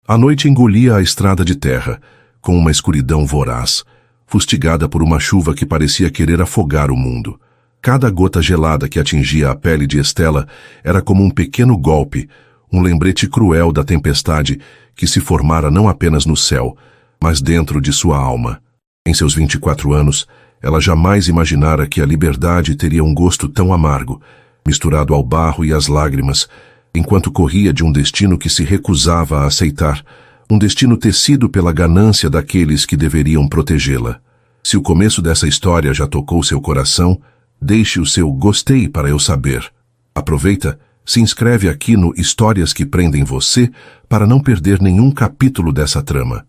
A noite engolia a estrada de terra, com uma escuridão voraz, fustigada por uma chuva que parecia querer afogar o mundo. Cada gota gelada que atingia a pele de Estela era como um pequeno golpe, um lembrete cruel da tempestade que se formara não apenas no céu, mas dentro de sua alma. Em seus 24 anos, ela jamais imaginara que a liberdade teria um gosto tão amargo, misturado ao barro e às lágrimas, enquanto corria de um destino que se recusava a aceitar, um destino tecido pela ganância daqueles que deveriam protegê-la. Se o começo dessa história já tocou seu coração, deixe o seu gostei para eu saber. Aproveita, se inscreve aqui no Histórias que Prendem Você para não perder nenhum capítulo dessa trama.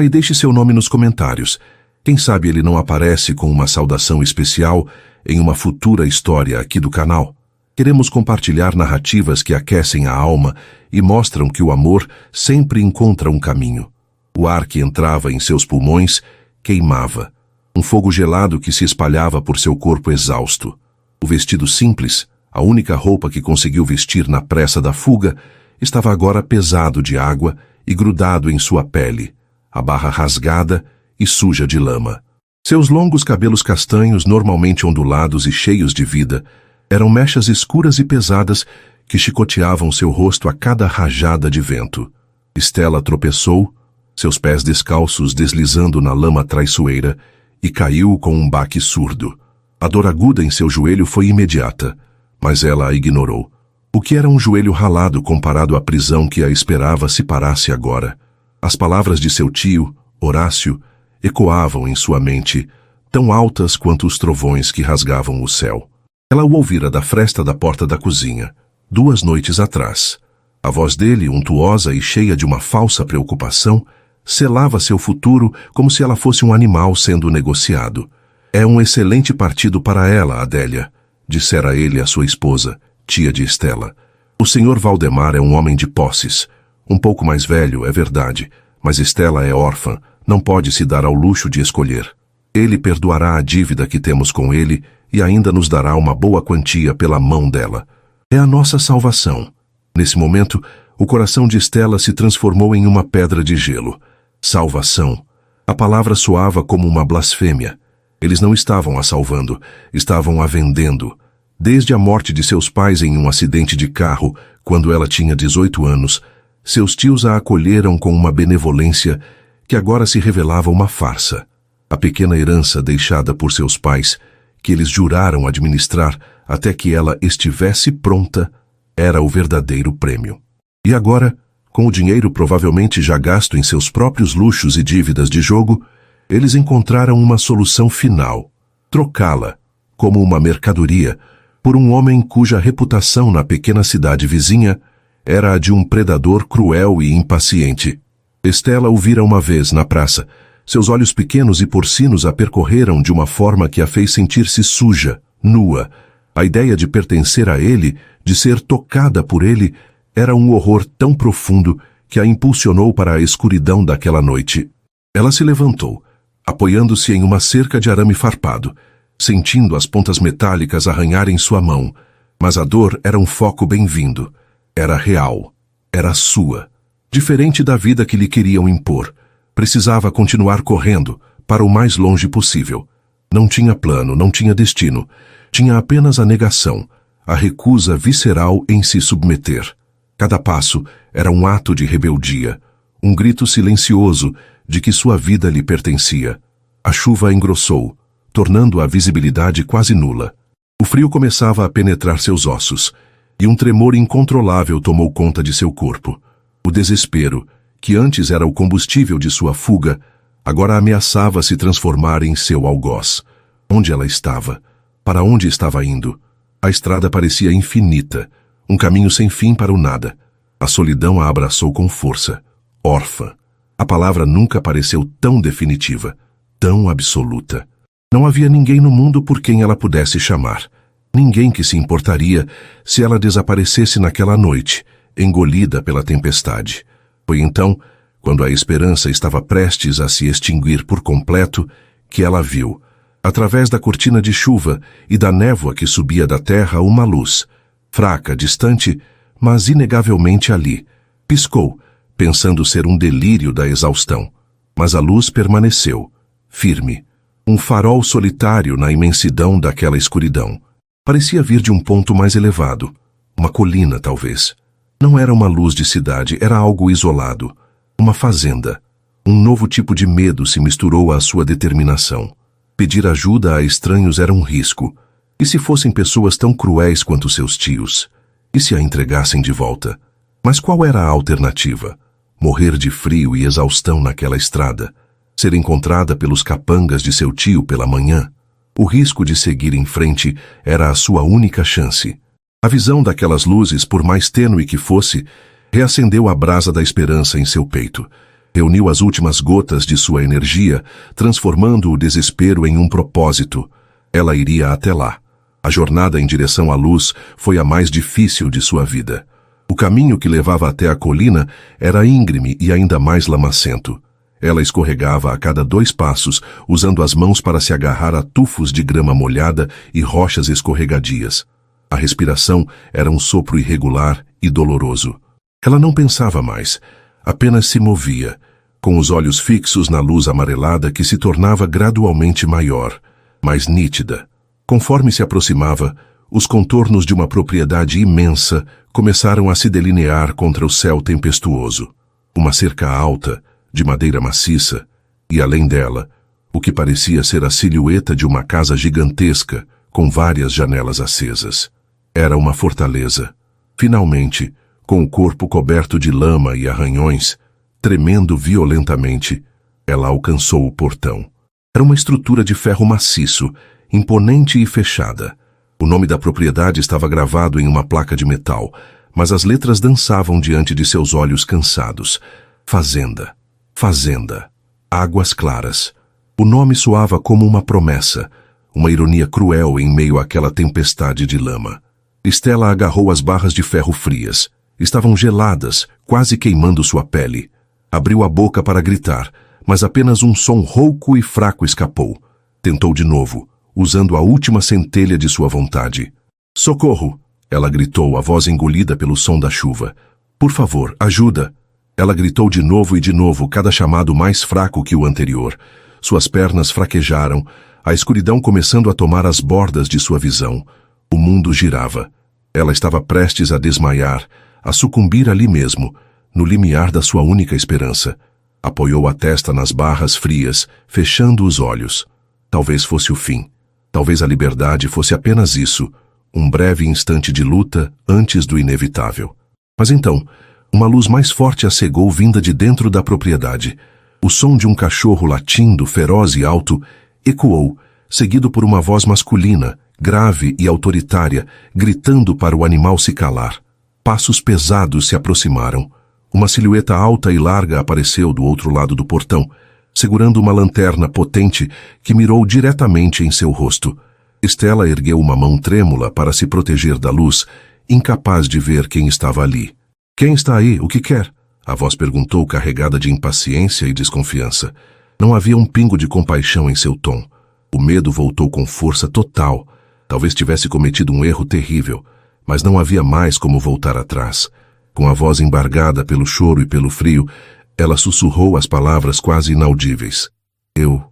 E deixe seu nome nos comentários. Quem sabe ele não aparece com uma saudação especial em uma futura história aqui do canal. Queremos compartilhar narrativas que aquecem a alma e mostram que o amor sempre encontra um caminho. O ar que entrava em seus pulmões queimava. Um fogo gelado que se espalhava por seu corpo exausto. O vestido simples, a única roupa que conseguiu vestir na pressa da fuga, estava agora pesado de água e grudado em sua pele, a barra rasgada e suja de lama. Seus longos cabelos castanhos, normalmente ondulados e cheios de vida, eram mechas escuras e pesadas que chicoteavam seu rosto a cada rajada de vento. Estela tropeçou, seus pés descalços deslizando na lama traiçoeira, e caiu com um baque surdo. A dor aguda em seu joelho foi imediata, mas ela a ignorou. O que era um joelho ralado comparado à prisão que a esperava se parasse agora? As palavras de seu tio, Horácio, ecoavam em sua mente, tão altas quanto os trovões que rasgavam o céu. Ela o ouvira da fresta da porta da cozinha, 2 noites atrás. A voz dele, untuosa e cheia de uma falsa preocupação, selava seu futuro como se ela fosse um animal sendo negociado. É um excelente partido para ela, Adélia, dissera ele à sua esposa, tia de Estela. O senhor Valdemar é um homem de posses. Um pouco mais velho, é verdade, mas Estela é órfã, não pode se dar ao luxo de escolher. Ele perdoará a dívida que temos com ele e ainda nos dará uma boa quantia pela mão dela. É a nossa salvação. Nesse momento, o coração de Estela se transformou em uma pedra de gelo. Salvação. A palavra soava como uma blasfêmia. Eles não estavam a salvando, estavam a vendendo. Desde a morte de seus pais em um acidente de carro, quando ela tinha 18 anos, seus tios a acolheram com uma benevolência que agora se revelava uma farsa. A pequena herança deixada por seus pais, que eles juraram administrar até que ela estivesse pronta, era o verdadeiro prêmio. E agora, com o dinheiro provavelmente já gasto em seus próprios luxos e dívidas de jogo, eles encontraram uma solução final: trocá-la, como uma mercadoria, por um homem cuja reputação na pequena cidade vizinha era a de um predador cruel e impaciente. Estela o vira uma vez na praça. Seus olhos pequenos e porcinos a percorreram de uma forma que a fez sentir-se suja, nua. A ideia de pertencer a ele, de ser tocada por ele, era um horror tão profundo que a impulsionou para a escuridão daquela noite. Ela se levantou, apoiando-se em uma cerca de arame farpado, sentindo as pontas metálicas arranharem sua mão, mas a dor era um foco bem-vindo. Era real. Era sua. Diferente da vida que lhe queriam impor. Precisava continuar correndo, para o mais longe possível. Não tinha plano, não tinha destino. Tinha apenas a negação, a recusa visceral em se submeter. Cada passo era um ato de rebeldia, um grito silencioso de que sua vida lhe pertencia. A chuva engrossou, tornando a visibilidade quase nula. O frio começava a penetrar seus ossos, e um tremor incontrolável tomou conta de seu corpo. O desespero, que antes era o combustível de sua fuga, agora ameaçava se transformar em seu algoz. Onde ela estava? Para onde estava indo? A estrada parecia infinita, um caminho sem fim para o nada. A solidão a abraçou com força. Órfã. A palavra nunca pareceu tão definitiva, tão absoluta. Não havia ninguém no mundo por quem ela pudesse chamar. Ninguém que se importaria se ela desaparecesse naquela noite, engolida pela tempestade. Foi então, quando a esperança estava prestes a se extinguir por completo, que ela viu, através da cortina de chuva e da névoa que subia da terra, uma luz, fraca, distante, mas inegavelmente ali. Piscou, pensando ser um delírio da exaustão. Mas a luz permaneceu, firme, um farol solitário na imensidão daquela escuridão. Parecia vir de um ponto mais elevado, uma colina talvez. Não era uma luz de cidade, era algo isolado, uma fazenda. Um novo tipo de medo se misturou à sua determinação. Pedir ajuda a estranhos era um risco. E se fossem pessoas tão cruéis quanto seus tios? E se a entregassem de volta? Mas qual era a alternativa? Morrer de frio e exaustão naquela estrada? Ser encontrada pelos capangas de seu tio pela manhã? O risco de seguir em frente era a sua única chance. A visão daquelas luzes, por mais tênue que fosse, reacendeu a brasa da esperança em seu peito. Reuniu as últimas gotas de sua energia, transformando o desespero em um propósito. Ela iria até lá. A jornada em direção à luz foi a mais difícil de sua vida. O caminho que levava até a colina era íngreme e ainda mais lamacento. Ela escorregava a cada 2 passos, usando as mãos para se agarrar a tufos de grama molhada e rochas escorregadias. A respiração era um sopro irregular e doloroso. Ela não pensava mais, apenas se movia, com os olhos fixos na luz amarelada que se tornava gradualmente maior, mais nítida. Conforme se aproximava, os contornos de uma propriedade imensa começaram a se delinear contra o céu tempestuoso. Uma cerca alta, de madeira maciça, e além dela, o que parecia ser a silhueta de uma casa gigantesca, com várias janelas acesas. Era uma fortaleza. Finalmente, com o corpo coberto de lama e arranhões, tremendo violentamente, ela alcançou o portão. Era uma estrutura de ferro maciço, imponente e fechada. O nome da propriedade estava gravado em uma placa de metal, mas as letras dançavam diante de seus olhos cansados. Fazenda. Fazenda. Águas Claras. O nome soava como uma promessa, uma ironia cruel em meio àquela tempestade de lama. Stella agarrou as barras de ferro frias. Estavam geladas, quase queimando sua pele. Abriu a boca para gritar, mas apenas um som rouco e fraco escapou. Tentou de novo, usando a última centelha de sua vontade. Socorro! Ela gritou, a voz engolida pelo som da chuva. Por favor, ajuda! Ela gritou de novo, cada chamado mais fraco que o anterior. Suas pernas fraquejaram, a escuridão começando a tomar as bordas de sua visão. O mundo girava. Ela estava prestes a desmaiar, a sucumbir ali mesmo, no limiar da sua única esperança. Apoiou a testa nas barras frias, fechando os olhos. Talvez fosse o fim. Talvez a liberdade fosse apenas isso, um breve instante de luta antes do inevitável. Mas então, uma luz mais forte a cegou vinda de dentro da propriedade. O som de um cachorro latindo, feroz e alto, ecoou, seguido por uma voz masculina, grave e autoritária, gritando para o animal se calar. Passos pesados se aproximaram. Uma silhueta alta e larga apareceu do outro lado do portão, segurando uma lanterna potente que mirou diretamente em seu rosto. Stella ergueu uma mão trêmula para se proteger da luz, incapaz de ver quem estava ali. Quem está aí? O que quer? A voz perguntou, carregada de impaciência e desconfiança. Não havia um pingo de compaixão em seu tom. O medo voltou com força total. Talvez tivesse cometido um erro terrível, mas não havia mais como voltar atrás. Com a voz embargada pelo choro e pelo frio, ela sussurrou as palavras quase inaudíveis. Eu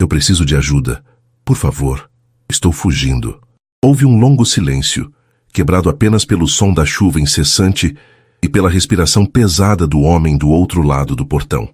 preciso de ajuda. Por favor, estou fugindo. Houve um longo silêncio, quebrado apenas pelo som da chuva incessante e pela respiração pesada do homem do outro lado do portão.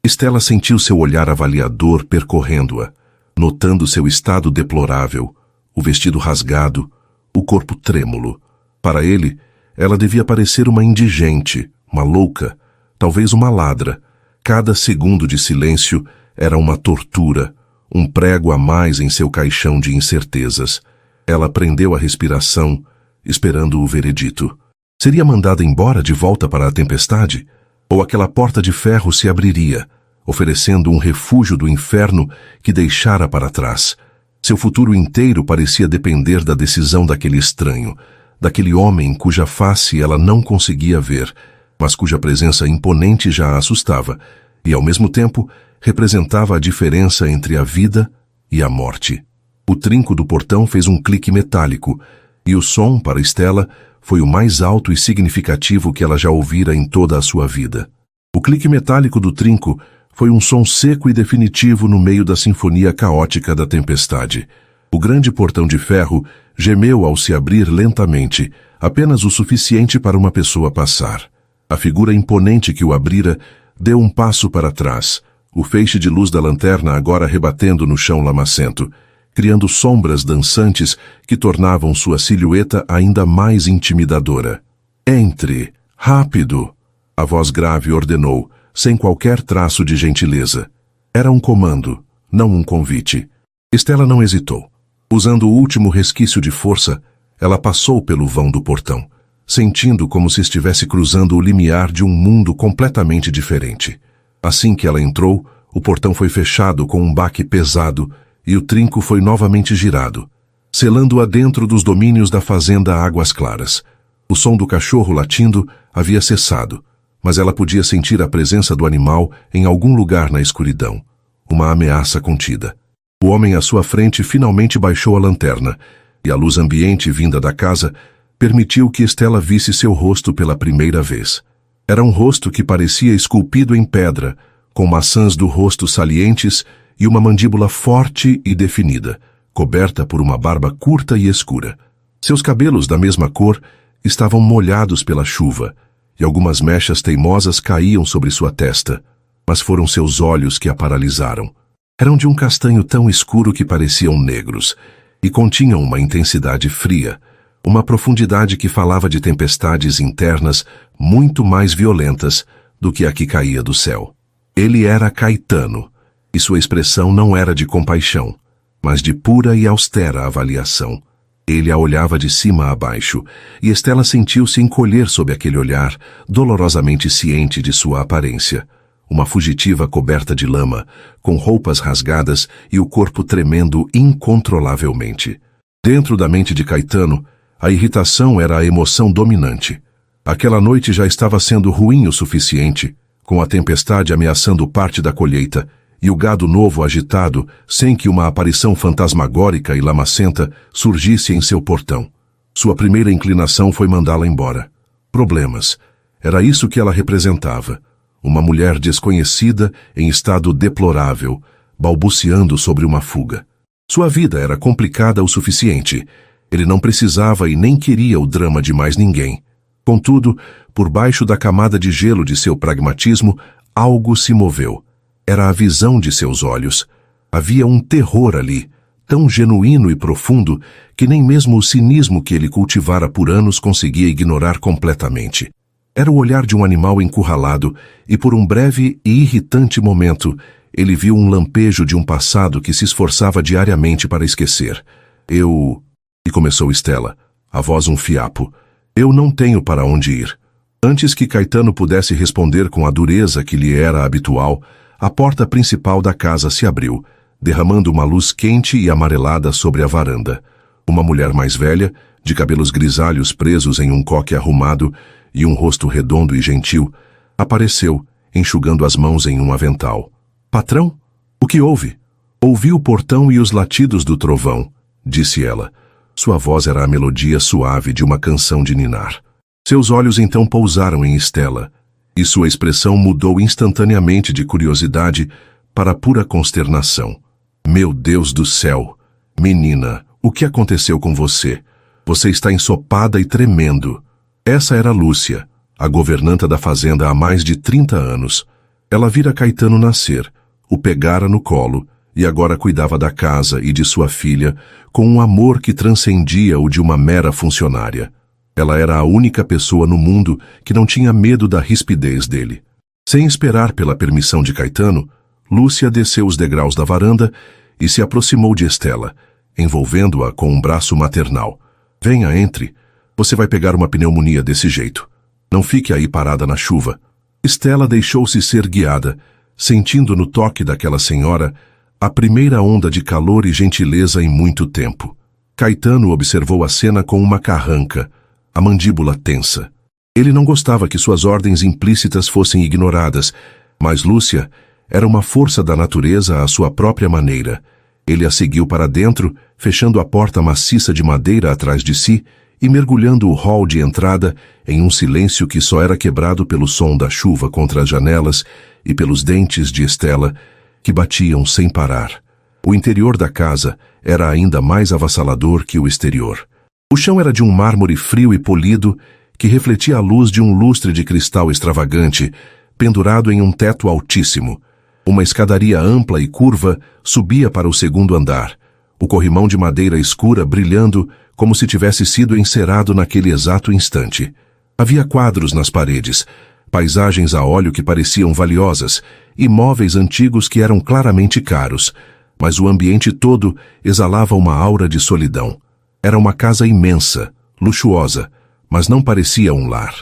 Stella sentiu seu olhar avaliador percorrendo-a, notando seu estado deplorável, o vestido rasgado, o corpo trêmulo. Para ele, ela devia parecer uma indigente, uma louca, talvez uma ladra. Cada segundo de silêncio era uma tortura, um prego a mais em seu caixão de incertezas. Ela prendeu a respiração, esperando o veredito. Seria mandada embora de volta para a tempestade? Ou aquela porta de ferro se abriria, oferecendo um refúgio do inferno que deixara para trás? Seu futuro inteiro parecia depender da decisão daquele estranho, daquele homem cuja face ela não conseguia ver, mas cuja presença imponente já a assustava, e ao mesmo tempo representava a diferença entre a vida e a morte. O trinco do portão fez um clique metálico, e o som, para Stella, foi o mais alto e significativo que ela já ouvira em toda a sua vida. O clique metálico do trinco foi um som seco e definitivo no meio da sinfonia caótica da tempestade. O grande portão de ferro gemeu ao se abrir lentamente, apenas o suficiente para uma pessoa passar. A figura imponente que o abrira deu um passo para trás, o feixe de luz da lanterna agora rebatendo no chão lamacento, criando sombras dançantes que tornavam sua silhueta ainda mais intimidadora. Entre! Rápido! A voz grave ordenou, sem qualquer traço de gentileza. Era um comando, não um convite. Estela não hesitou. Usando o último resquício de força, ela passou pelo vão do portão, sentindo como se estivesse cruzando o limiar de um mundo completamente diferente. Assim que ela entrou, o portão foi fechado com um baque pesado e o trinco foi novamente girado, selando-a dentro dos domínios da fazenda Águas Claras. O som do cachorro latindo havia cessado, mas ela podia sentir a presença do animal em algum lugar na escuridão, uma ameaça contida. O homem à sua frente finalmente baixou a lanterna, e a luz ambiente vinda da casa permitiu que Estela visse seu rosto pela primeira vez. Era um rosto que parecia esculpido em pedra, com maçãs do rosto salientes e uma mandíbula forte e definida, coberta por uma barba curta e escura. Seus cabelos, da mesma cor, estavam molhados pela chuva, e algumas mechas teimosas caíam sobre sua testa, mas foram seus olhos que a paralisaram. Eram de um castanho tão escuro que pareciam negros, e continham uma intensidade fria, uma profundidade que falava de tempestades internas muito mais violentas do que a que caía do céu. Ele era Caetano, e sua expressão não era de compaixão, mas de pura e austera avaliação. Ele a olhava de cima a baixo, e Estela sentiu-se encolher sob aquele olhar, dolorosamente ciente de sua aparência. Uma fugitiva coberta de lama, com roupas rasgadas e o corpo tremendo incontrolavelmente. Dentro da mente de Caetano, a irritação era a emoção dominante. Aquela noite já estava sendo ruim o suficiente, com a tempestade ameaçando parte da colheita e o gado novo agitado, sem que uma aparição fantasmagórica e lamacenta surgisse em seu portão. Sua primeira inclinação foi mandá-la embora. Problemas. Era isso que ela representava. Uma mulher desconhecida em estado deplorável, balbuciando sobre uma fuga. Sua vida era complicada o suficiente. Ele não precisava e nem queria o drama de mais ninguém. Contudo, por baixo da camada de gelo de seu pragmatismo, algo se moveu. Era a visão de seus olhos. Havia um terror ali, tão genuíno e profundo que nem mesmo o cinismo que ele cultivara por anos conseguia ignorar completamente. Era o olhar de um animal encurralado, e por um breve e irritante momento, ele viu um lampejo de um passado que se esforçava diariamente para esquecer. E começou Estela, a voz um fiapo. Eu não tenho para onde ir. Antes que Caetano pudesse responder com a dureza que lhe era habitual, a porta principal da casa se abriu, derramando uma luz quente e amarelada sobre a varanda. Uma mulher mais velha, de cabelos grisalhos presos em um coque arrumado e um rosto redondo e gentil, apareceu, enxugando as mãos em um avental. Patrão? O que houve? Ouvi o portão e os latidos do trovão, disse ela. Sua voz era a melodia suave de uma canção de ninar. Seus olhos então pousaram em Estela, e sua expressão mudou instantaneamente de curiosidade para pura consternação. Meu Deus do céu! Menina, o que aconteceu com você? Você está ensopada e tremendo. Essa era Lúcia, a governanta da fazenda há mais de 30 anos. Ela vira Caetano nascer, o pegara no colo e agora cuidava da casa e de sua filha com um amor que transcendia o de uma mera funcionária. Ela era a única pessoa no mundo que não tinha medo da rispidez dele. Sem esperar pela permissão de Caetano, Lúcia desceu os degraus da varanda e se aproximou de Estela, envolvendo-a com um braço maternal. Venha, entre. Você vai pegar uma pneumonia desse jeito. Não fique aí parada na chuva. Estela deixou-se ser guiada, sentindo no toque daquela senhora a primeira onda de calor e gentileza em muito tempo. Caetano observou a cena com uma carranca, a mandíbula tensa. Ele não gostava que suas ordens implícitas fossem ignoradas, mas Lúcia era uma força da natureza à sua própria maneira. Ele a seguiu para dentro, fechando a porta maciça de madeira atrás de si e mergulhando o hall de entrada em um silêncio que só era quebrado pelo som da chuva contra as janelas e pelos dentes de Estela, que batiam sem parar. O interior da casa era ainda mais avassalador que o exterior. O chão era de um mármore frio e polido que refletia a luz de um lustre de cristal extravagante, pendurado em um teto altíssimo. Uma escadaria ampla e curva subia para o segundo andar, o corrimão de madeira escura brilhando como se tivesse sido encerado naquele exato instante. Havia quadros nas paredes, paisagens a óleo que pareciam valiosas e móveis antigos que eram claramente caros, mas o ambiente todo exalava uma aura de solidão. Era uma casa imensa, luxuosa, mas não parecia um lar.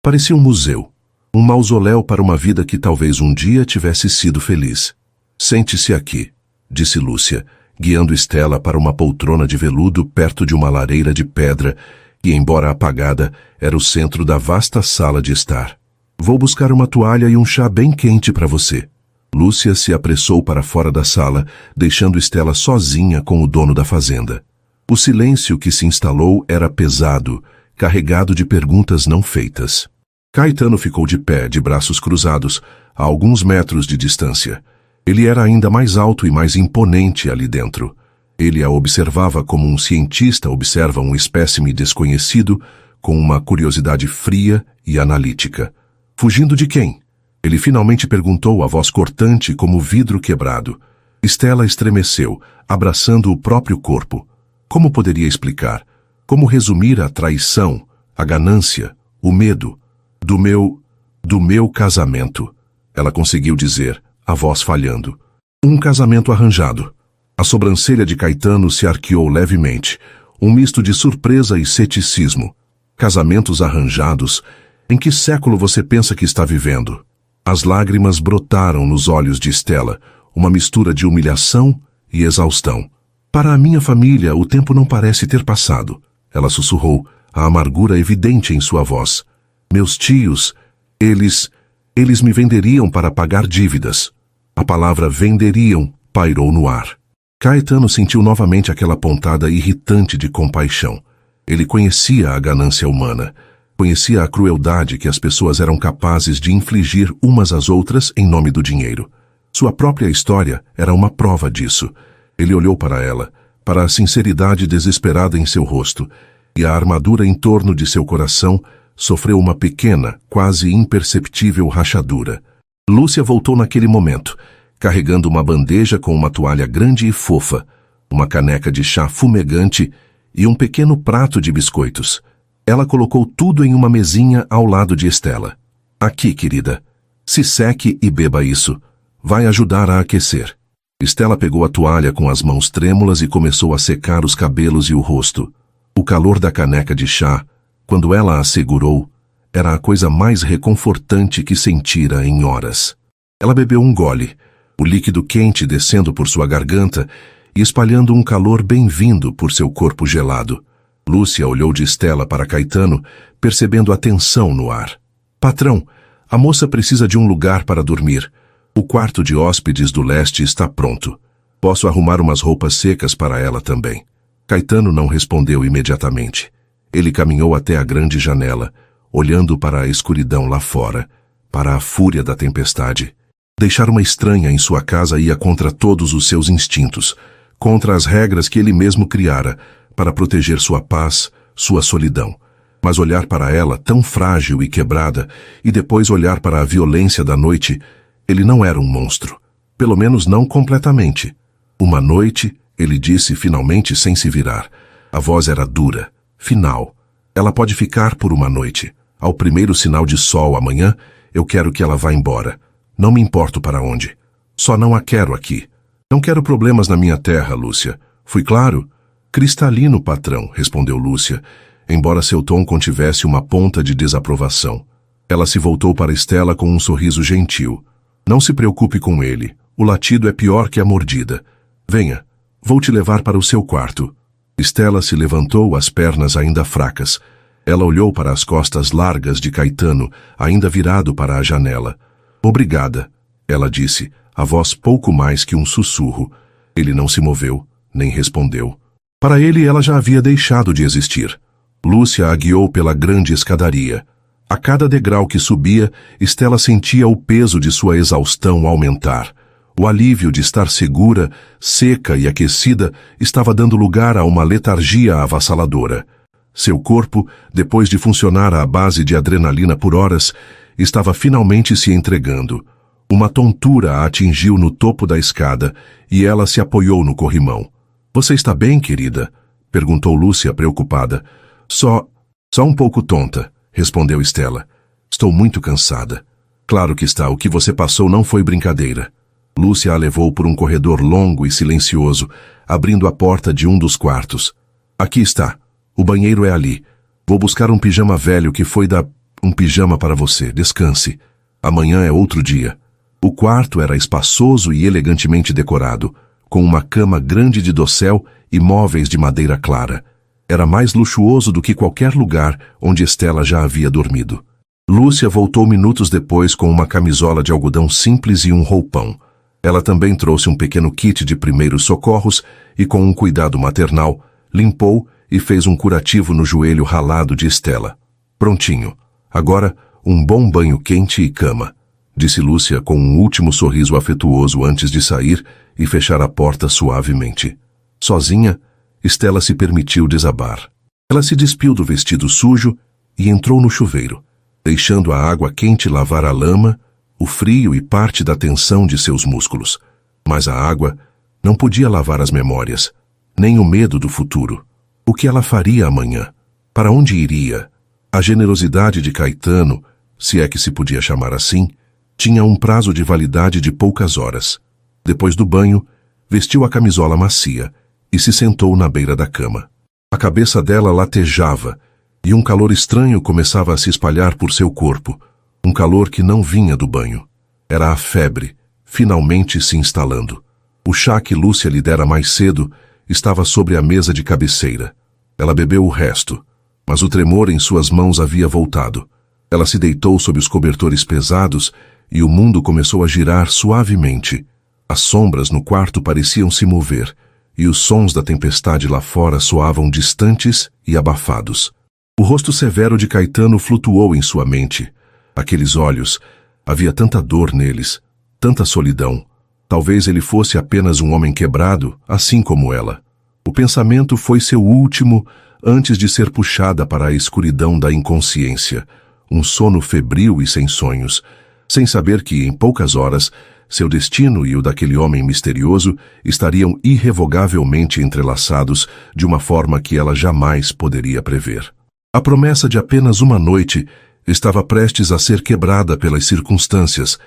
Parecia um museu, um mausoléu para uma vida que talvez um dia tivesse sido feliz. Sente-se aqui, disse Lúcia, guiando Estela para uma poltrona de veludo perto de uma lareira de pedra que, embora apagada, era o centro da vasta sala de estar. Vou buscar uma toalha e um chá bem quente para você. Lúcia se apressou para fora da sala, deixando Estela sozinha com o dono da fazenda. O silêncio que se instalou era pesado, carregado de perguntas não feitas. Caetano ficou de pé, de braços cruzados, a alguns metros de distância. Ele era ainda mais alto e mais imponente ali dentro. Ele a observava como um cientista observa um espécime desconhecido, com uma curiosidade fria e analítica. Fugindo de quem? Ele finalmente perguntou, a voz cortante como vidro quebrado. Estela estremeceu, abraçando o próprio corpo. Como poderia explicar? Como resumir a traição, a ganância, o medo? Do meu casamento, ela conseguiu dizer, a voz falhando. Um casamento arranjado. A sobrancelha de Caetano se arqueou levemente, um misto de surpresa e ceticismo. Casamentos arranjados? Em que século você pensa que está vivendo? As lágrimas brotaram nos olhos de Estela, uma mistura de humilhação e exaustão. Para a minha família, o tempo não parece ter passado. Ela sussurrou, a amargura evidente em sua voz. Meus tios, eles me venderiam para pagar dívidas. A palavra venderiam pairou no ar. Caetano sentiu novamente aquela pontada irritante de compaixão. Ele conhecia a ganância humana. Conhecia a crueldade que as pessoas eram capazes de infligir umas às outras em nome do dinheiro. Sua própria história era uma prova disso. Ele olhou para ela, para a sinceridade desesperada em seu rosto, e a armadura em torno de seu coração sofreu uma pequena, quase imperceptível rachadura. Lúcia voltou naquele momento, carregando uma bandeja com uma toalha grande e fofa, uma caneca de chá fumegante e um pequeno prato de biscoitos. Ela colocou tudo em uma mesinha ao lado de Estela. Aqui, querida. Se seque e beba isso. Vai ajudar a aquecer. Estela pegou a toalha com as mãos trêmulas e começou a secar os cabelos e o rosto. O calor da caneca de chá, quando ela a segurou, era a coisa mais reconfortante que sentira em horas. Ela bebeu um gole, o líquido quente descendo por sua garganta e espalhando um calor bem-vindo por seu corpo gelado. Lúcia olhou de Estela para Caetano, percebendo a tensão no ar. Patrão, a moça precisa de um lugar para dormir. O quarto de hóspedes do leste está pronto. Posso arrumar umas roupas secas para ela também. Caetano não respondeu imediatamente. Ele caminhou até a grande janela, olhando para a escuridão lá fora, para a fúria da tempestade. Deixar uma estranha em sua casa ia contra todos os seus instintos, contra as regras que ele mesmo criara, para proteger sua paz, sua solidão. Mas olhar para ela, tão frágil e quebrada, e depois olhar para a violência da noite, ele não era um monstro. Pelo menos não completamente. Uma noite, ele disse finalmente sem se virar. A voz era dura, final. Ela pode ficar por uma noite. Ao primeiro sinal de sol amanhã, eu quero que ela vá embora. Não me importo para onde. Só não a quero aqui. Não quero problemas na minha terra, Lúcia. Fui claro? Cristalino, patrão, respondeu Lúcia, embora seu tom contivesse uma ponta de desaprovação. Ela se voltou para Estela com um sorriso gentil. Não se preocupe com ele. O latido é pior que a mordida. Venha, vou te levar para o seu quarto. Estela se levantou, as pernas ainda fracas. Ela olhou para as costas largas de Caetano, ainda virado para a janela. Obrigada, ela disse, a voz pouco mais que um sussurro. Ele não se moveu, nem respondeu. Para ele, ela já havia deixado de existir. Lúcia a guiou pela grande escadaria. A cada degrau que subia, Estela sentia o peso de sua exaustão aumentar. O alívio de estar segura, seca e aquecida estava dando lugar a uma letargia avassaladora. Seu corpo, depois de funcionar à base de adrenalina por horas, estava finalmente se entregando. Uma tontura a atingiu no topo da escada e ela se apoiou no corrimão. "Você está bem, querida?" perguntou Lúcia, preocupada. Só um pouco tonta", respondeu Estela. "Estou muito cansada." "Claro que está, o que você passou não foi brincadeira." Lúcia a levou por um corredor longo e silencioso, abrindo a porta de um dos quartos. "Aqui está. O banheiro é ali. Vou buscar um pijama velho que foi da... Um pijama para você. Descanse. Amanhã é outro dia." O quarto era espaçoso e elegantemente decorado, com uma cama grande de dossel e móveis de madeira clara. Era mais luxuoso do que qualquer lugar onde Estela já havia dormido. Lúcia voltou minutos depois com uma camisola de algodão simples e um roupão. Ela também trouxe um pequeno kit de primeiros socorros e, com um cuidado maternal, limpou e fez um curativo no joelho ralado de Estela. "Prontinho. Agora, um bom banho quente e cama", disse Lúcia com um último sorriso afetuoso antes de sair e fechar a porta suavemente. Sozinha, Estela se permitiu desabar. Ela se despiu do vestido sujo e entrou no chuveiro, deixando a água quente lavar a lama, o frio e parte da tensão de seus músculos. Mas a água não podia lavar as memórias, nem o medo do futuro. O que ela faria amanhã? Para onde iria? A generosidade de Caetano, se é que se podia chamar assim, tinha um prazo de validade de poucas horas. Depois do banho, vestiu a camisola macia e se sentou na beira da cama. A cabeça dela latejava e um calor estranho começava a se espalhar por seu corpo, um calor que não vinha do banho. Era a febre, finalmente se instalando. O chá que Lúcia lhe dera mais cedo estava sobre a mesa de cabeceira. Ela bebeu o resto, mas o tremor em suas mãos havia voltado. Ela se deitou sob os cobertores pesados e o mundo começou a girar suavemente. As sombras no quarto pareciam se mover, e os sons da tempestade lá fora soavam distantes e abafados. O rosto severo de Caetano flutuou em sua mente. Aqueles olhos, havia tanta dor neles, tanta solidão. Talvez ele fosse apenas um homem quebrado, assim como ela. O pensamento foi seu último antes de ser puxada para a escuridão da inconsciência, um sono febril e sem sonhos, sem saber que, em poucas horas, seu destino e o daquele homem misterioso estariam irrevogavelmente entrelaçados de uma forma que ela jamais poderia prever. A promessa de apenas uma noite estava prestes a ser quebrada pelas circunstâncias,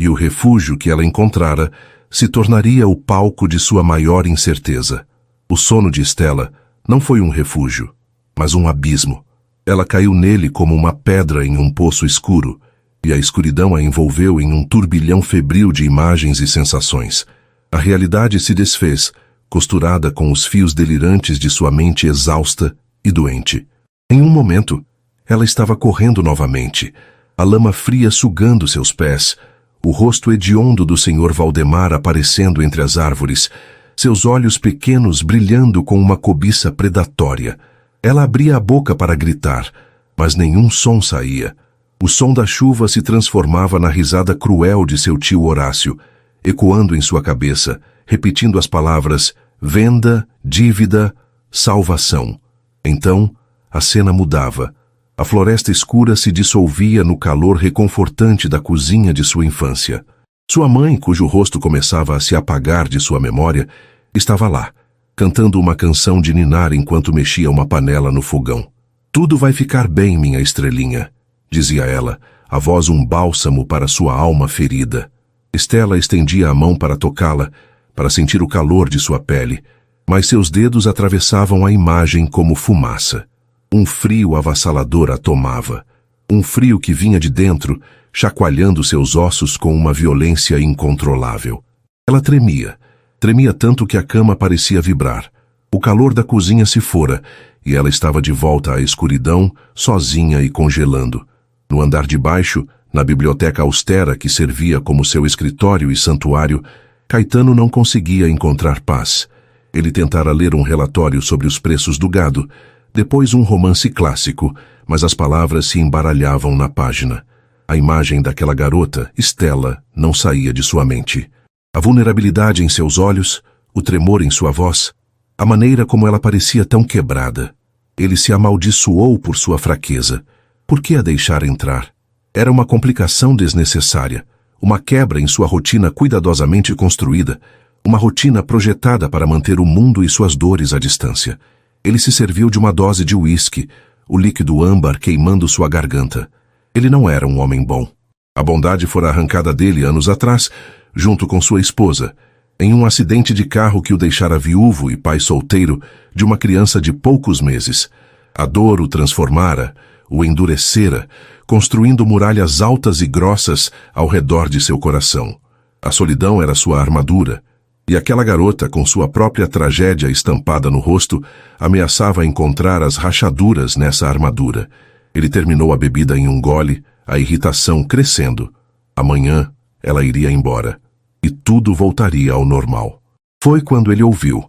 e o refúgio que ela encontrara se tornaria o palco de sua maior incerteza. O sono de Estela não foi um refúgio, mas um abismo. Ela caiu nele como uma pedra em um poço escuro, e a escuridão a envolveu em um turbilhão febril de imagens e sensações. A realidade se desfez, costurada com os fios delirantes de sua mente exausta e doente. Em um momento, ela estava correndo novamente, a lama fria sugando seus pés, o rosto hediondo do Sr. Valdemar aparecendo entre as árvores, seus olhos pequenos brilhando com uma cobiça predatória. Ela abria a boca para gritar, mas nenhum som saía. O som da chuva se transformava na risada cruel de seu tio Horácio, ecoando em sua cabeça, repetindo as palavras venda, dívida, salvação. Então, a cena mudava. A floresta escura se dissolvia no calor reconfortante da cozinha de sua infância. Sua mãe, cujo rosto começava a se apagar de sua memória, estava lá, cantando uma canção de ninar enquanto mexia uma panela no fogão. "Tudo vai ficar bem, minha estrelinha", dizia ela, a voz um bálsamo para sua alma ferida. Estela estendia a mão para tocá-la, para sentir o calor de sua pele, mas seus dedos atravessavam a imagem como fumaça. Um frio avassalador a tomava, um frio que vinha de dentro, chacoalhando seus ossos com uma violência incontrolável. Ela tremia tanto que a cama parecia vibrar. O calor da cozinha se fora, e ela estava de volta à escuridão, sozinha e congelando. No andar de baixo, na biblioteca austera que servia como seu escritório e santuário, Caetano não conseguia encontrar paz. Ele tentara ler um relatório sobre os preços do gado, depois um romance clássico, mas as palavras se embaralhavam na página. A imagem daquela garota, Stella, não saía de sua mente. A vulnerabilidade em seus olhos, o tremor em sua voz, a maneira como ela parecia tão quebrada. Ele se amaldiçoou por sua fraqueza. Por que a deixar entrar? Era uma complicação desnecessária, uma quebra em sua rotina cuidadosamente construída, uma rotina projetada para manter o mundo e suas dores à distância. Ele se serviu de uma dose de uísque, o líquido âmbar queimando sua garganta. Ele não era um homem bom. A bondade fora arrancada dele anos atrás, junto com sua esposa, em um acidente de carro que o deixara viúvo e pai solteiro de uma criança de poucos meses. A dor o transformara, o endurecera, construindo muralhas altas e grossas ao redor de seu coração. A solidão era sua armadura, e aquela garota, com sua própria tragédia estampada no rosto, ameaçava encontrar as rachaduras nessa armadura. Ele terminou a bebida em um gole, a irritação crescendo. Amanhã, ela iria embora, e tudo voltaria ao normal. Foi quando ele ouviu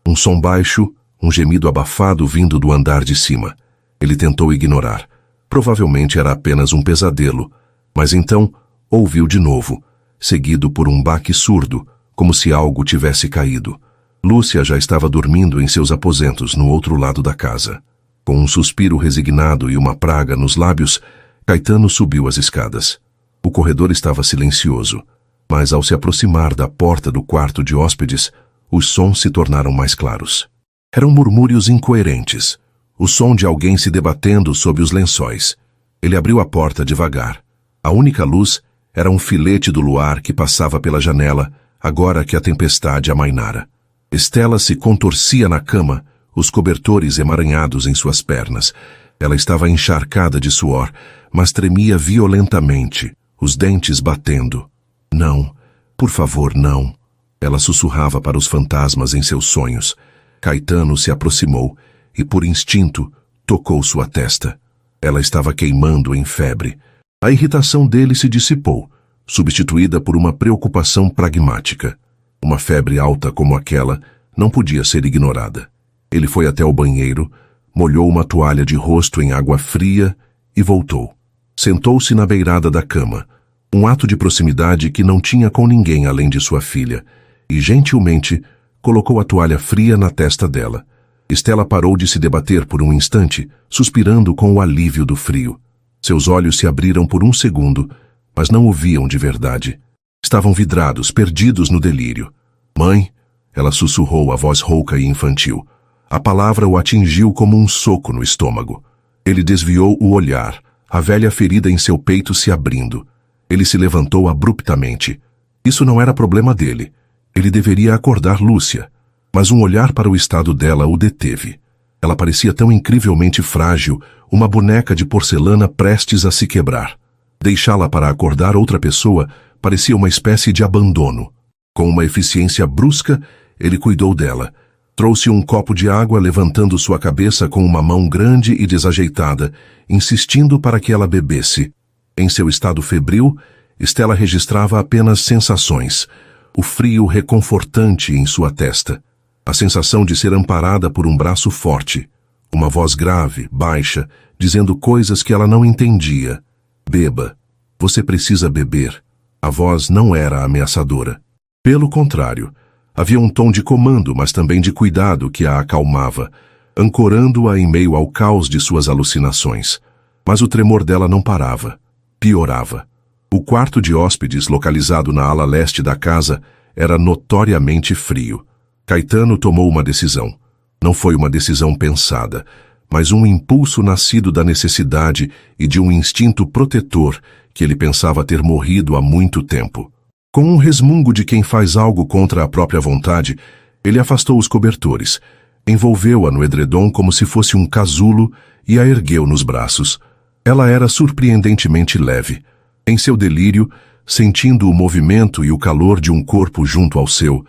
um som baixo, um gemido abafado vindo do andar de cima. Ele tentou ignorar. Provavelmente era apenas um pesadelo, mas então ouviu de novo, seguido por um baque surdo, como se algo tivesse caído. Lúcia já estava dormindo em seus aposentos no outro lado da casa. Com um suspiro resignado e uma praga nos lábios, Caetano subiu as escadas. O corredor estava silencioso, mas ao se aproximar da porta do quarto de hóspedes, os sons se tornaram mais claros. Eram murmúrios incoerentes, o som de alguém se debatendo sob os lençóis. Ele abriu a porta devagar. A única luz era um filete do luar que passava pela janela, agora que a tempestade amainara. Stella se contorcia na cama, os cobertores emaranhados em suas pernas. Ela estava encharcada de suor, mas tremia violentamente, os dentes batendo. Não, por favor, não. Ela sussurrava para os fantasmas em seus sonhos. Caetano se aproximou e, por instinto, tocou sua testa. Ela estava queimando em febre. A irritação dele se dissipou, substituída por uma preocupação pragmática. Uma febre alta como aquela não podia ser ignorada. Ele foi até o banheiro, molhou uma toalha de rosto em água fria e voltou. Sentou-se na beirada da cama, um ato de proximidade que não tinha com ninguém além de sua filha, e gentilmente colocou a toalha fria na testa dela. Stella parou de se debater por um instante, suspirando com o alívio do frio. Seus olhos se abriram por um segundo, mas não o viam de verdade. Estavam vidrados, perdidos no delírio. Mãe, ela sussurrou a voz rouca e infantil. A palavra o atingiu como um soco no estômago. Ele desviou o olhar, a velha ferida em seu peito se abrindo. Ele se levantou abruptamente. Isso não era problema dele. Ele deveria acordar Lúcia. Mas um olhar para o estado dela o deteve. Ela parecia tão incrivelmente frágil, uma boneca de porcelana prestes a se quebrar. Deixá-la para acordar outra pessoa parecia uma espécie de abandono. Com uma eficiência brusca, ele cuidou dela. Trouxe um copo de água, levantando sua cabeça com uma mão grande e desajeitada, insistindo para que ela bebesse. Em seu estado febril, Stella registrava apenas sensações. O frio reconfortante em sua testa. A sensação de ser amparada por um braço forte. Uma voz grave, baixa, dizendo coisas que ela não entendia. Beba. Você precisa beber. A voz não era ameaçadora. Pelo contrário, havia um tom de comando, mas também de cuidado que a acalmava, ancorando-a em meio ao caos de suas alucinações. Mas o tremor dela não parava. Piorava. O quarto de hóspedes, localizado na ala leste da casa, era notoriamente frio. Caetano tomou uma decisão. Não foi uma decisão pensada, mas um impulso nascido da necessidade e de um instinto protetor que ele pensava ter morrido há muito tempo. Com um resmungo de quem faz algo contra a própria vontade, ele afastou os cobertores, envolveu-a no edredom como se fosse um casulo e a ergueu nos braços. Ela era surpreendentemente leve. Em seu delírio, sentindo o movimento e o calor de um corpo junto ao seu,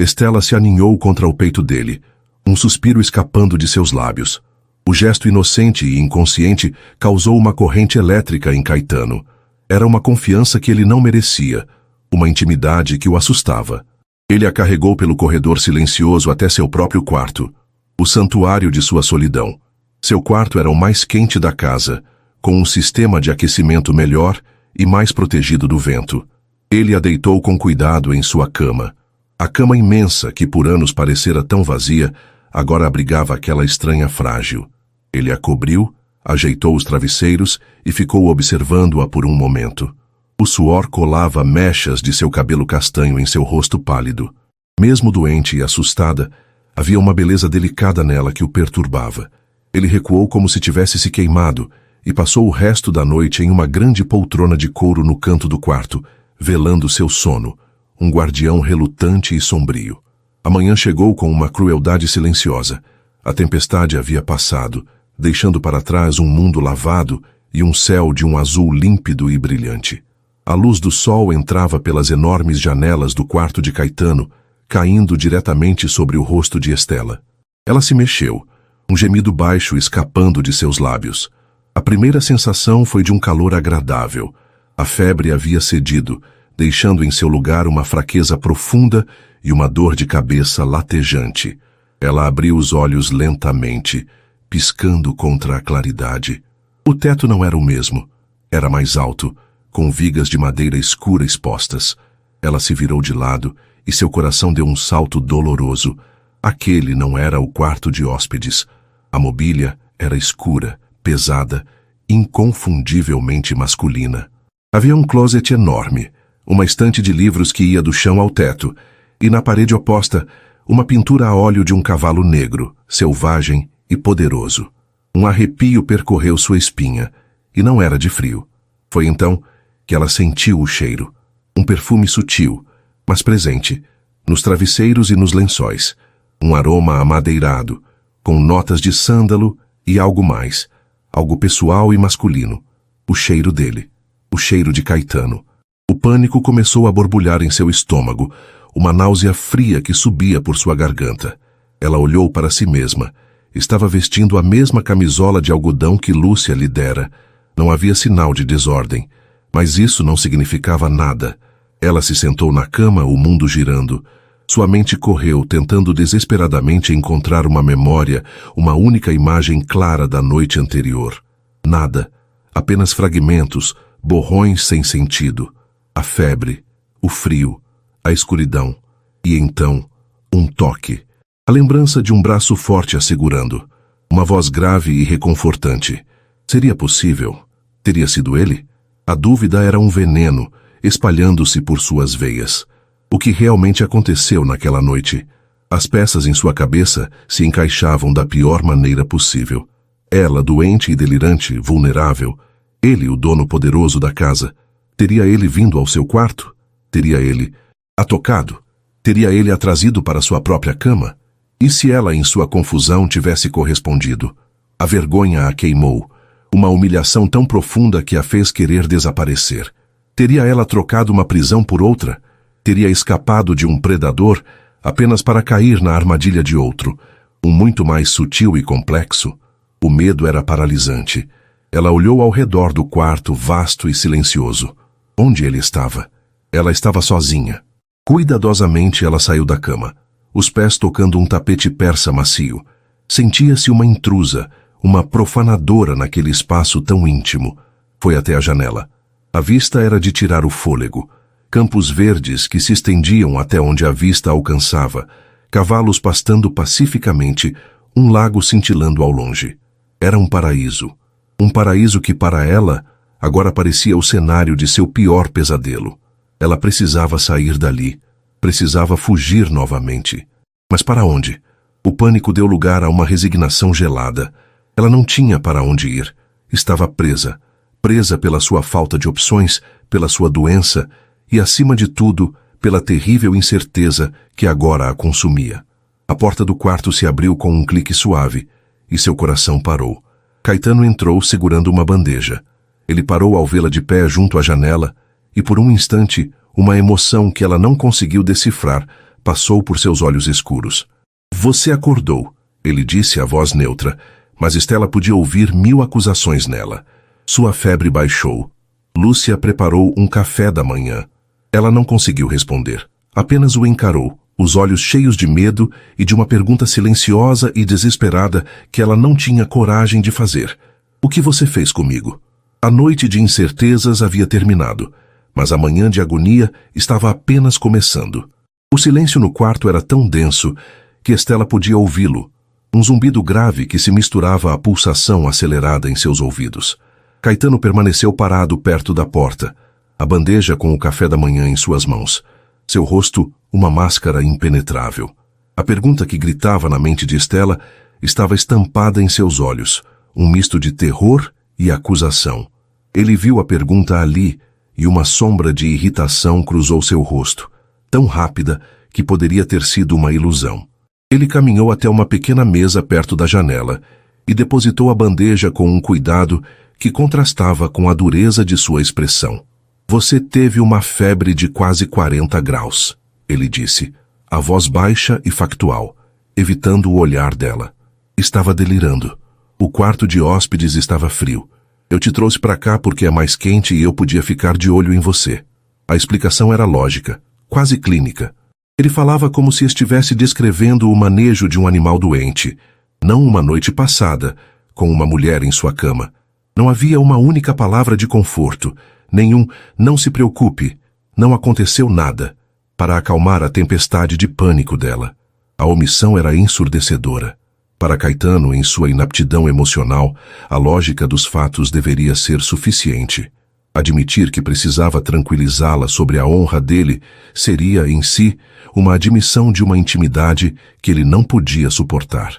Stella se aninhou contra o peito dele, um suspiro escapando de seus lábios. O gesto inocente e inconsciente causou uma corrente elétrica em Caetano. Era uma confiança que ele não merecia, uma intimidade que o assustava. Ele a carregou pelo corredor silencioso até seu próprio quarto, o santuário de sua solidão. Seu quarto era o mais quente da casa, com um sistema de aquecimento melhor e mais protegido do vento. Ele a deitou com cuidado em sua cama. A cama imensa, que por anos parecera tão vazia, agora abrigava aquela estranha frágil. Ele a cobriu, ajeitou os travesseiros e ficou observando-a por um momento. O suor colava mechas de seu cabelo castanho em seu rosto pálido. Mesmo doente e assustada, havia uma beleza delicada nela que o perturbava. Ele recuou como se tivesse se queimado e passou o resto da noite em uma grande poltrona de couro no canto do quarto, velando seu sono, um guardião relutante e sombrio. A manhã chegou com uma crueldade silenciosa. A tempestade havia passado, deixando para trás um mundo lavado e um céu de um azul límpido e brilhante. A luz do sol entrava pelas enormes janelas do quarto de Caetano, caindo diretamente sobre o rosto de Estela. Ela se mexeu, um gemido baixo escapando de seus lábios. A primeira sensação foi de um calor agradável. A febre havia cedido, deixando em seu lugar uma fraqueza profunda e uma dor de cabeça latejante. Ela abriu os olhos lentamente, piscando contra a claridade. O teto não era o mesmo. Era mais alto, com vigas de madeira escura expostas. Ela se virou de lado e seu coração deu um salto doloroso. Aquele não era o quarto de hóspedes. A mobília era escura, pesada, inconfundivelmente masculina. Havia um closet enorme, uma estante de livros que ia do chão ao teto, e na parede oposta, uma pintura a óleo de um cavalo negro, selvagem e poderoso. Um arrepio percorreu sua espinha, e não era de frio. Foi então que ela sentiu o cheiro, um perfume sutil, mas presente, nos travesseiros e nos lençóis, um aroma amadeirado, com notas de sândalo e algo mais, algo pessoal e masculino, o cheiro dele, o cheiro de Caetano. O pânico começou a borbulhar em seu estômago, uma náusea fria que subia por sua garganta. Ela olhou para si mesma. Estava vestindo a mesma camisola de algodão que Lúcia lhe dera. Não havia sinal de desordem, mas isso não significava nada. Ela se sentou na cama, o mundo girando. Sua mente correu, tentando desesperadamente encontrar uma memória, uma única imagem clara da noite anterior. Nada, apenas fragmentos, borrões sem sentido. A febre, o frio, a escuridão, e então, um toque. A lembrança de um braço forte a segurando. Uma voz grave e reconfortante. Seria possível? Teria sido ele? A dúvida era um veneno, espalhando-se por suas veias. O que realmente aconteceu naquela noite? As peças em sua cabeça se encaixavam da pior maneira possível. Ela, doente e delirante, vulnerável. Ele, o dono poderoso da casa. Teria ele vindo ao seu quarto? Teria ele a tocado? Teria ele a trazido para sua própria cama? E se ela, em sua confusão, tivesse correspondido? A vergonha a queimou. Uma humilhação tão profunda que a fez querer desaparecer. Teria ela trocado uma prisão por outra? Teria escapado de um predador apenas para cair na armadilha de outro, um muito mais sutil e complexo? O medo era paralisante. Ela olhou ao redor do quarto vasto e silencioso. Onde ele estava? Ela estava sozinha. Cuidadosamente ela saiu da cama, os pés tocando um tapete persa macio. Sentia-se uma intrusa, uma profanadora naquele espaço tão íntimo. Foi até a janela. A vista era de tirar o fôlego. Campos verdes que se estendiam até onde a vista alcançava, cavalos pastando pacificamente, um lago cintilando ao longe. Era um paraíso. Um paraíso que para ela agora parecia o cenário de seu pior pesadelo. Ela precisava sair dali. Precisava fugir novamente. Mas para onde? O pânico deu lugar a uma resignação gelada. Ela não tinha para onde ir. Estava presa. Presa pela sua falta de opções, pela sua doença e, acima de tudo, pela terrível incerteza que agora a consumia. A porta do quarto se abriu com um clique suave e seu coração parou. Caetano entrou segurando uma bandeja. Ele parou ao vê-la de pé junto à janela e, por um instante, uma emoção que ela não conseguiu decifrar passou por seus olhos escuros. Você acordou, ele disse a voz neutra, mas Estela podia ouvir 1000 acusações nela. Sua febre baixou. Lúcia preparou um café da manhã. Ela não conseguiu responder. Apenas o encarou, os olhos cheios de medo e de uma pergunta silenciosa e desesperada que ela não tinha coragem de fazer. O que você fez comigo? A noite de incertezas havia terminado, mas a manhã de agonia estava apenas começando. O silêncio no quarto era tão denso que Estela podia ouvi-lo, um zumbido grave que se misturava à pulsação acelerada em seus ouvidos. Caetano permaneceu parado perto da porta, a bandeja com o café da manhã em suas mãos. Seu rosto, uma máscara impenetrável. A pergunta que gritava na mente de Estela estava estampada em seus olhos, um misto de terror e acusação. Ele viu a pergunta ali e uma sombra de irritação cruzou seu rosto, tão rápida que poderia ter sido uma ilusão. Ele caminhou até uma pequena mesa perto da janela e depositou a bandeja com um cuidado que contrastava com a dureza de sua expressão. Você teve uma febre de quase 40 graus, ele disse, a voz baixa e factual, evitando o olhar dela. Estava delirando. O quarto de hóspedes estava frio. Eu te trouxe para cá porque é mais quente e eu podia ficar de olho em você. A explicação era lógica, quase clínica. Ele falava como se estivesse descrevendo o manejo de um animal doente, não uma noite passada, com uma mulher em sua cama. Não havia uma única palavra de conforto, nenhum "não se preocupe, não aconteceu nada", para acalmar a tempestade de pânico dela. A omissão era ensurdecedora. Para Caetano, em sua inaptidão emocional, a lógica dos fatos deveria ser suficiente. Admitir que precisava tranquilizá-la sobre a honra dele seria, em si, uma admissão de uma intimidade que ele não podia suportar.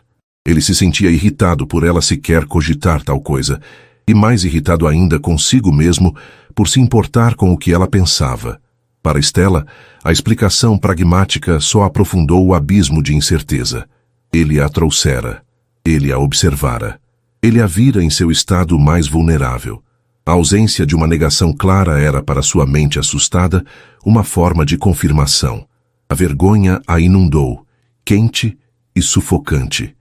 Ele se sentia irritado por ela sequer cogitar tal coisa, e mais irritado ainda consigo mesmo por se importar com o que ela pensava. Para Estela, a explicação pragmática só aprofundou o abismo de incerteza. Ele a trouxera. Ele a observara. Ele a vira em seu estado mais vulnerável. A ausência de uma negação clara era para sua mente assustada uma forma de confirmação. A vergonha a inundou, quente e sufocante.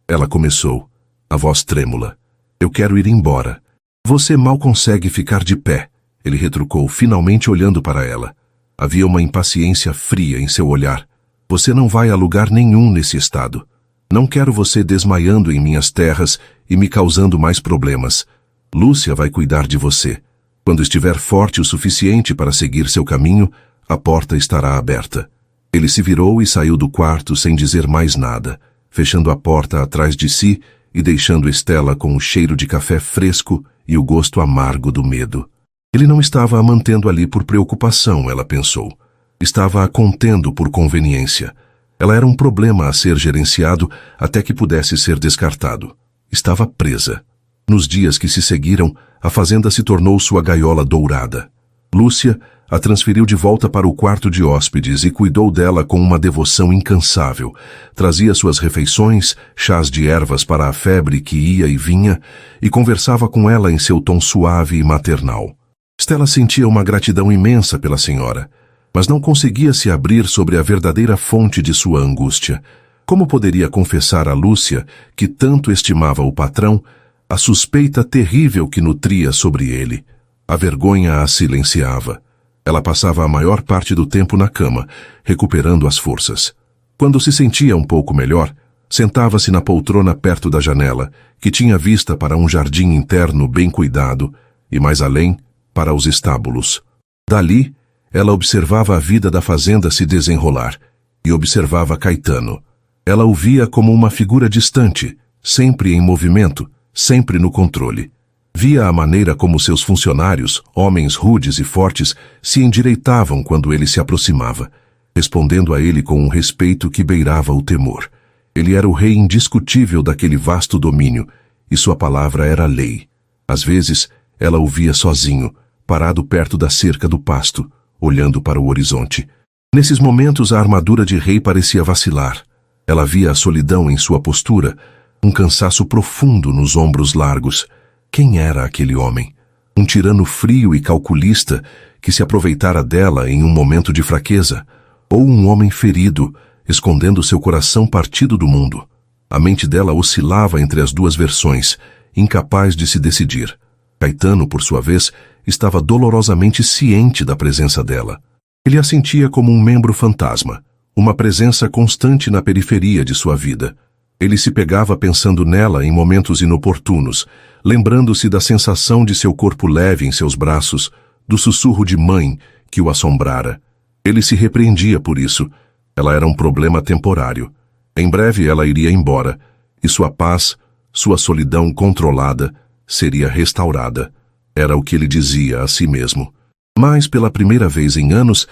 Ela começou, a voz trêmula. Eu quero ir embora. Você mal consegue ficar de pé, ele retrucou, finalmente olhando para ela. Havia uma impaciência fria em seu olhar. Você não vai a lugar nenhum nesse estado. Não quero você desmaiando em minhas terras e me causando mais problemas. Lúcia vai cuidar de você. Quando estiver forte o suficiente para seguir seu caminho, a porta estará aberta. Ele se virou e saiu do quarto sem dizer mais nada, fechando a porta atrás de si e deixando Estela com o cheiro de café fresco e o gosto amargo do medo. Ele não estava a mantendo ali por preocupação, ela pensou. Estava a contendo por conveniência. Ela era um problema a ser gerenciado até que pudesse ser descartado. Estava presa. Nos dias que se seguiram, a fazenda se tornou sua gaiola dourada. Lúcia a transferiu de volta para o quarto de hóspedes e cuidou dela com uma devoção incansável. Trazia suas refeições, chás de ervas para a febre que ia e vinha, e conversava com ela em seu tom suave e maternal. Estela sentia uma gratidão imensa pela senhora, mas não conseguia se abrir sobre a verdadeira fonte de sua angústia. Como poderia confessar a Lúcia, que tanto estimava o patrão, a suspeita terrível que nutria sobre ele? A vergonha a silenciava. Ela passava a maior parte do tempo na cama, recuperando as forças. Quando se sentia um pouco melhor, sentava-se na poltrona perto da janela, que tinha vista para um jardim interno bem cuidado, e mais além, para os estábulos. Dali, ela observava a vida da fazenda se desenrolar, e observava Caetano. Ela o via como uma figura distante, sempre em movimento, sempre no controle. Via a maneira como seus funcionários, homens rudes e fortes, se endireitavam quando ele se aproximava, respondendo a ele com um respeito que beirava o temor. Ele era o rei indiscutível daquele vasto domínio, e sua palavra era lei. Às vezes, ela o via sozinho, parado perto da cerca do pasto, olhando para o horizonte. Nesses momentos, a armadura de rei parecia vacilar. Ela via a solidão em sua postura, um cansaço profundo nos ombros largos. Quem era aquele homem? Um tirano frio e calculista que se aproveitara dela em um momento de fraqueza? Ou um homem ferido, escondendo seu coração partido do mundo? A mente dela oscilava entre as duas versões, incapaz de se decidir. Caetano, por sua vez, estava dolorosamente ciente da presença dela. Ele a sentia como um membro fantasma, uma presença constante na periferia de sua vida. Ele se pegava pensando nela em momentos inoportunos, lembrando-se da sensação de seu corpo leve em seus braços, do sussurro de mãe que o assombrara. Ele se repreendia por isso. Ela era um problema temporário. Em breve ela iria embora, e sua paz, sua solidão controlada, seria restaurada. Era o que ele dizia a si mesmo. Mas, pela primeira vez em anos,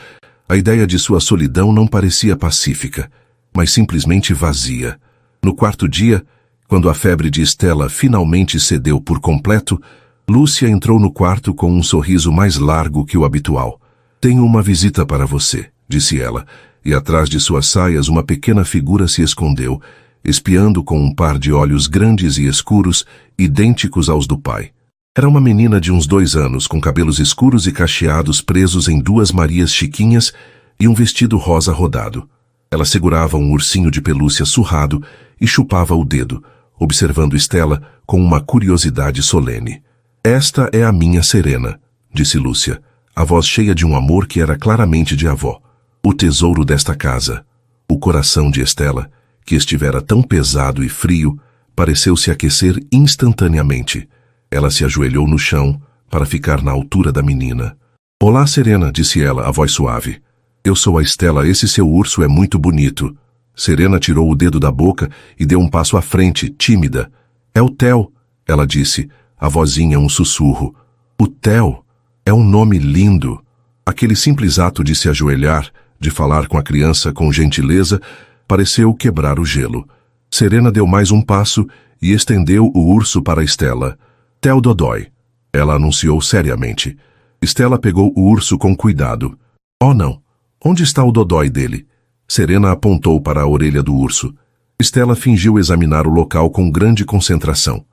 a ideia de sua solidão não parecia pacífica, mas simplesmente vazia. No quarto dia, quando a febre de Stella finalmente cedeu por completo, Lúcia entrou no quarto com um sorriso mais largo que o habitual. "Tenho uma visita para você", disse ela, e atrás de suas saias uma pequena figura se escondeu, espiando com um par de olhos grandes e escuros, idênticos aos do pai. Era uma menina de uns 2 anos, com cabelos escuros e cacheados presos em 2 Marias chiquinhas e um vestido rosa rodado. Ela segurava um ursinho de pelúcia surrado e chupava o dedo, observando Stella com uma curiosidade solene. "Esta é a minha Serena", disse Lúcia, a voz cheia de um amor que era claramente de avó. O tesouro desta casa. O coração de Stella, que estivera tão pesado e frio, pareceu se aquecer instantaneamente. Ela se ajoelhou no chão para ficar na altura da menina. "Olá, Serena", disse ela, a voz suave. "Eu sou a Stella, esse seu urso é muito bonito." Serena tirou o dedo da boca e deu um passo à frente, tímida. "É o Theo", ela disse, a vozinha um sussurro. "O Theo é um nome lindo." Aquele simples ato de se ajoelhar, de falar com a criança com gentileza, pareceu quebrar o gelo. Serena deu mais um passo e estendeu o urso para Stella. "Theo Dodói", ela anunciou seriamente. Stella pegou o urso com cuidado. "Oh não, onde está o Dodói dele?" Serena apontou para a orelha do urso. Stella fingiu examinar o local com grande concentração.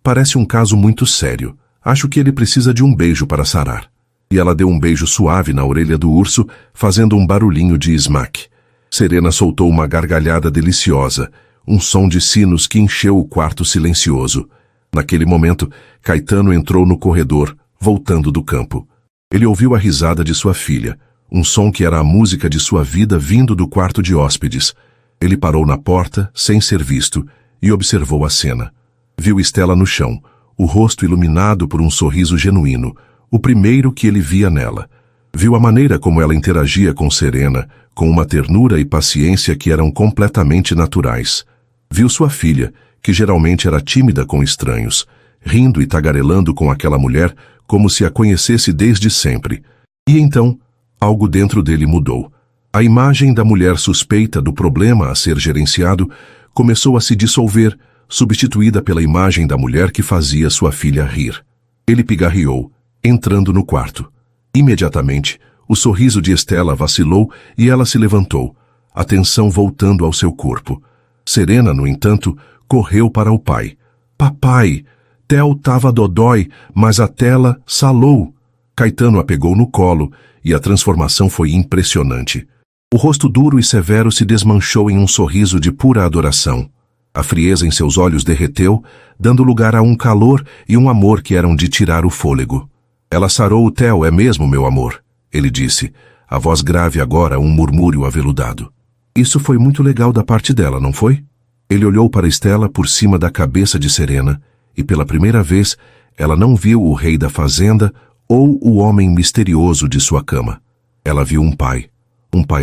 Parece um caso muito sério. Acho que ele precisa de um beijo para sarar." E ela deu um beijo suave na orelha do urso, fazendo um barulhinho de smack. Serena soltou uma gargalhada deliciosa, um som de sinos que encheu o quarto silencioso. Naquele momento, Caetano entrou no corredor, voltando do campo. Ele ouviu a risada de sua filha, um som que era a música de sua vida vindo do quarto de hóspedes. Ele parou na porta, sem ser visto, e observou a cena. Viu Stella no chão, o rosto iluminado por um sorriso genuíno, o primeiro que ele via nela. Viu a maneira como ela interagia com Serena, com uma ternura e paciência que eram completamente naturais. Viu sua filha, que geralmente era tímida com estranhos, rindo e tagarelando com aquela mulher como se a conhecesse desde sempre. E então, algo dentro dele mudou. A imagem da mulher suspeita do problema a ser gerenciado começou a se dissolver, substituída pela imagem da mulher que fazia sua filha rir. Ele pigarreou, entrando no quarto. Imediatamente, o sorriso de Stella vacilou e ela se levantou, a tensão voltando ao seu corpo. Serena, no entanto, correu para o pai. "Papai, Theo tava dodói, mas a tela salou." Caetano a pegou no colo e a transformação foi impressionante. O rosto duro e severo se desmanchou em um sorriso de pura adoração. A frieza em seus olhos derreteu, dando lugar a um calor e um amor que eram de tirar o fôlego. "Ela sarou o Theo, é mesmo, meu amor?" ele disse, a voz grave agora um murmúrio aveludado. "Isso foi muito legal da parte dela, não foi?" Ele olhou para Stella por cima da cabeça de Serena, e pela primeira vez ela não viu o rei da fazenda ou o homem misterioso de sua cama. Ela viu um pai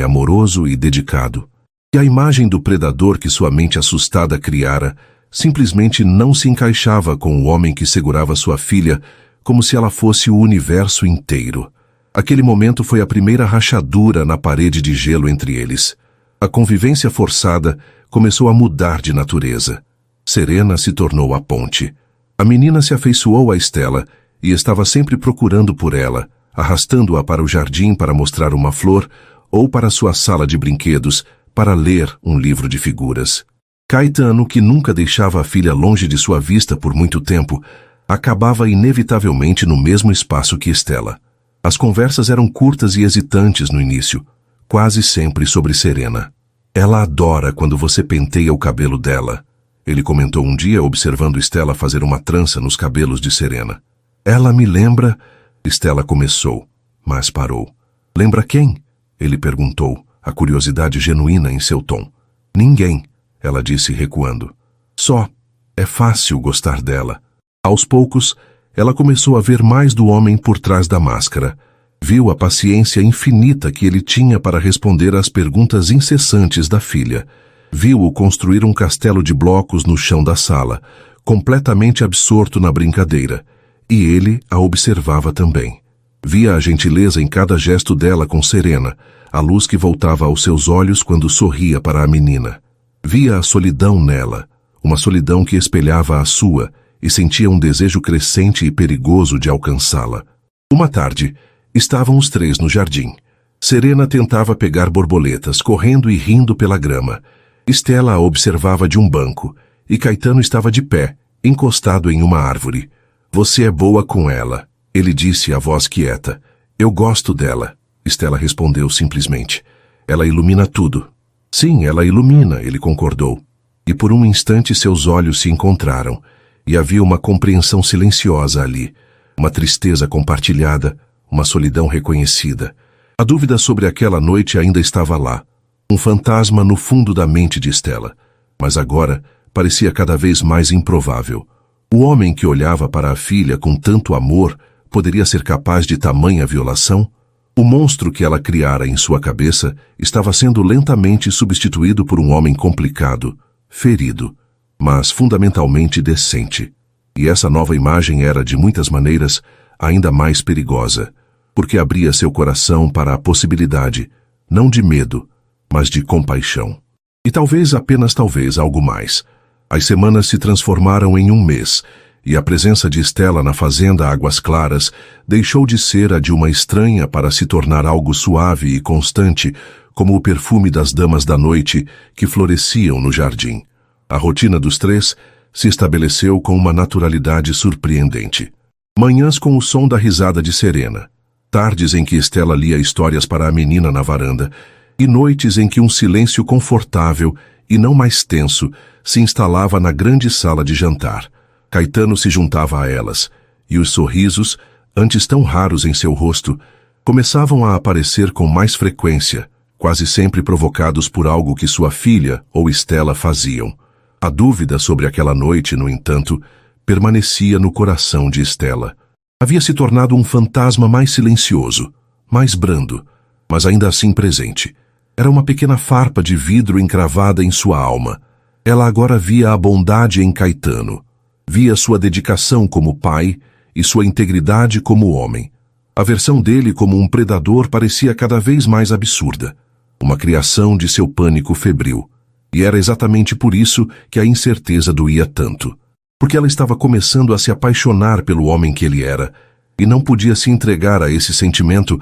amoroso e dedicado. E a imagem do predador que sua mente assustada criara simplesmente não se encaixava com o homem que segurava sua filha como se ela fosse o universo inteiro. Aquele momento foi a primeira rachadura na parede de gelo entre eles. A convivência forçada começou a mudar de natureza. Serena se tornou a ponte. A menina se afeiçoou a Stella e estava sempre procurando por ela, arrastando-a para o jardim para mostrar uma flor ou para sua sala de brinquedos para ler um livro de figuras. Caetano, que nunca deixava a filha longe de sua vista por muito tempo, acabava inevitavelmente no mesmo espaço que Stella. As conversas eram curtas e hesitantes no início, quase sempre sobre Serena. "Ela adora quando você penteia o cabelo dela", ele comentou um dia observando Stella fazer uma trança nos cabelos de Serena. "Ela me lembra..." Stella começou, mas parou. "Lembra quem?" ele perguntou, a curiosidade genuína em seu tom. Ninguém, ela disse recuando. Só, é fácil gostar dela. Aos poucos, ela começou a ver mais do homem por trás da máscara. Viu a paciência infinita que ele tinha para responder às perguntas incessantes da filha. Viu-o construir um castelo de blocos no chão da sala, completamente absorto na brincadeira, e ele a observava também. Via a gentileza em cada gesto dela com Serena, a luz que voltava aos seus olhos quando sorria para a menina. Via a solidão nela, uma solidão que espelhava a sua, e sentia um desejo crescente e perigoso de alcançá-la. Uma tarde, estavam os três no jardim. Serena tentava pegar borboletas, correndo e rindo pela grama. Estela a observava de um banco, e Caetano estava de pé, encostado em uma árvore. Você é boa com ela, ele disse a voz quieta. Eu gosto dela, Estela respondeu simplesmente. Ela ilumina tudo. Sim, ela ilumina, ele concordou. E por um instante seus olhos se encontraram, e havia uma compreensão silenciosa ali, uma tristeza compartilhada, uma solidão reconhecida. A dúvida sobre aquela noite ainda estava lá, um fantasma no fundo da mente de Estela, mas agora parecia cada vez mais improvável. O homem que olhava para a filha com tanto amor poderia ser capaz de tamanha violação? O monstro que ela criara em sua cabeça estava sendo lentamente substituído por um homem complicado, ferido, mas fundamentalmente decente. E essa nova imagem era, de muitas maneiras, ainda mais perigosa, porque abria seu coração para a possibilidade, não de medo, mas de compaixão. E talvez, apenas talvez, algo mais. As semanas se transformaram em um mês, e a presença de Estela na fazenda Águas Claras deixou de ser a de uma estranha para se tornar algo suave e constante, como o perfume das damas da noite que floresciam no jardim. A rotina dos três se estabeleceu com uma naturalidade surpreendente. Manhãs com o som da risada de Serena, tardes em que Estela lia histórias para a menina na varanda, e noites em que um silêncio confortável e não mais tenso se instalava na grande sala de jantar. Caetano se juntava a elas, e os sorrisos, antes tão raros em seu rosto, começavam a aparecer com mais frequência, quase sempre provocados por algo que sua filha ou Estela faziam. A dúvida sobre aquela noite, no entanto, permanecia no coração de Estela. Havia se tornado um fantasma mais silencioso, mais brando, mas ainda assim presente. Era uma pequena farpa de vidro encravada em sua alma. Ela agora via a bondade em Caetano. Via sua dedicação como pai e sua integridade como homem. A versão dele como um predador parecia cada vez mais absurda. Uma criação de seu pânico febril. E era exatamente por isso que a incerteza doía tanto. Porque ela estava começando a se apaixonar pelo homem que ele era, e não podia se entregar a esse sentimento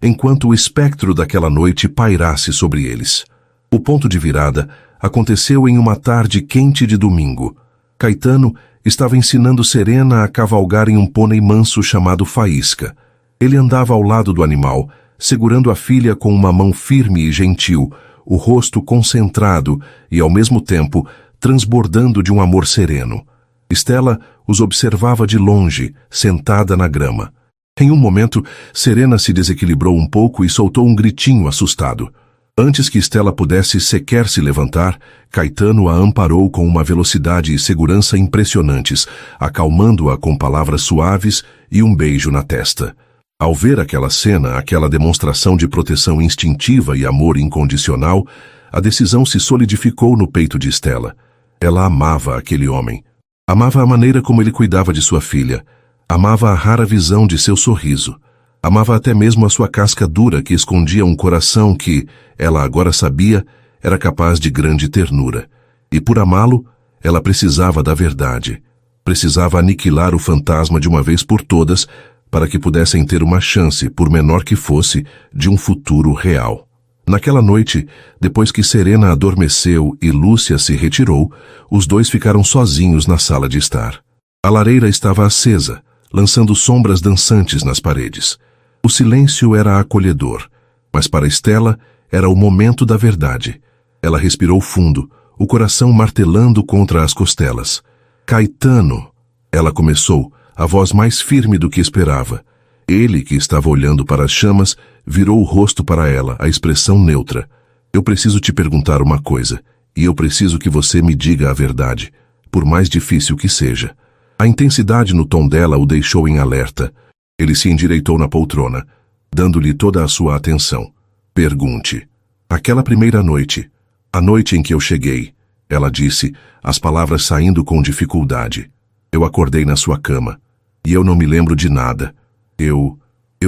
enquanto o espectro daquela noite pairasse sobre eles. O ponto de virada aconteceu em uma tarde quente de domingo. Caetano estava ensinando Serena a cavalgar em um pônei manso chamado Faísca. Ele andava ao lado do animal, segurando a filha com uma mão firme e gentil, o rosto concentrado e, ao mesmo tempo, transbordando de um amor sereno. Estela os observava de longe, sentada na grama. Em um momento, Serena se desequilibrou um pouco e soltou um gritinho assustado. Antes que Estela pudesse sequer se levantar, Caetano a amparou com uma velocidade e segurança impressionantes, acalmando-a com palavras suaves e um beijo na testa. Ao ver aquela cena, aquela demonstração de proteção instintiva e amor incondicional, a decisão se solidificou no peito de Estela. Ela amava aquele homem. Amava a maneira como ele cuidava de sua filha. Amava a rara visão de seu sorriso. Amava até mesmo a sua casca dura que escondia um coração que, ela agora sabia, era capaz de grande ternura. E por amá-lo, ela precisava da verdade. Precisava aniquilar o fantasma de uma vez por todas para que pudessem ter uma chance, por menor que fosse, de um futuro real. Naquela noite, depois que Serena adormeceu e Lúcia se retirou, os dois ficaram sozinhos na sala de estar. A lareira estava acesa, lançando sombras dançantes nas paredes. O silêncio era acolhedor, mas para Estela era o momento da verdade. Ela respirou fundo, o coração martelando contra as costelas. Caetano, ela começou, a voz mais firme do que esperava. Ele, que estava olhando para as chamas, virou o rosto para ela, a expressão neutra. Eu preciso te perguntar uma coisa, e eu preciso que você me diga a verdade, por mais difícil que seja. A intensidade no tom dela o deixou em alerta. Ele se endireitou na poltrona, dando-lhe toda a sua atenção. Pergunte. Aquela primeira noite, a noite em que eu cheguei, ela disse, as palavras saindo com dificuldade. Eu acordei na sua cama, e eu não me lembro de nada. Eu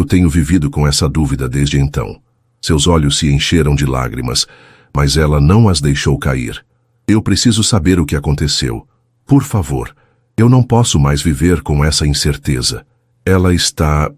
tenho vivido com essa dúvida desde então. Seus olhos se encheram de lágrimas, mas ela não as deixou cair. Eu preciso saber o que aconteceu. Por favor, eu não posso mais viver com essa incerteza. Ela está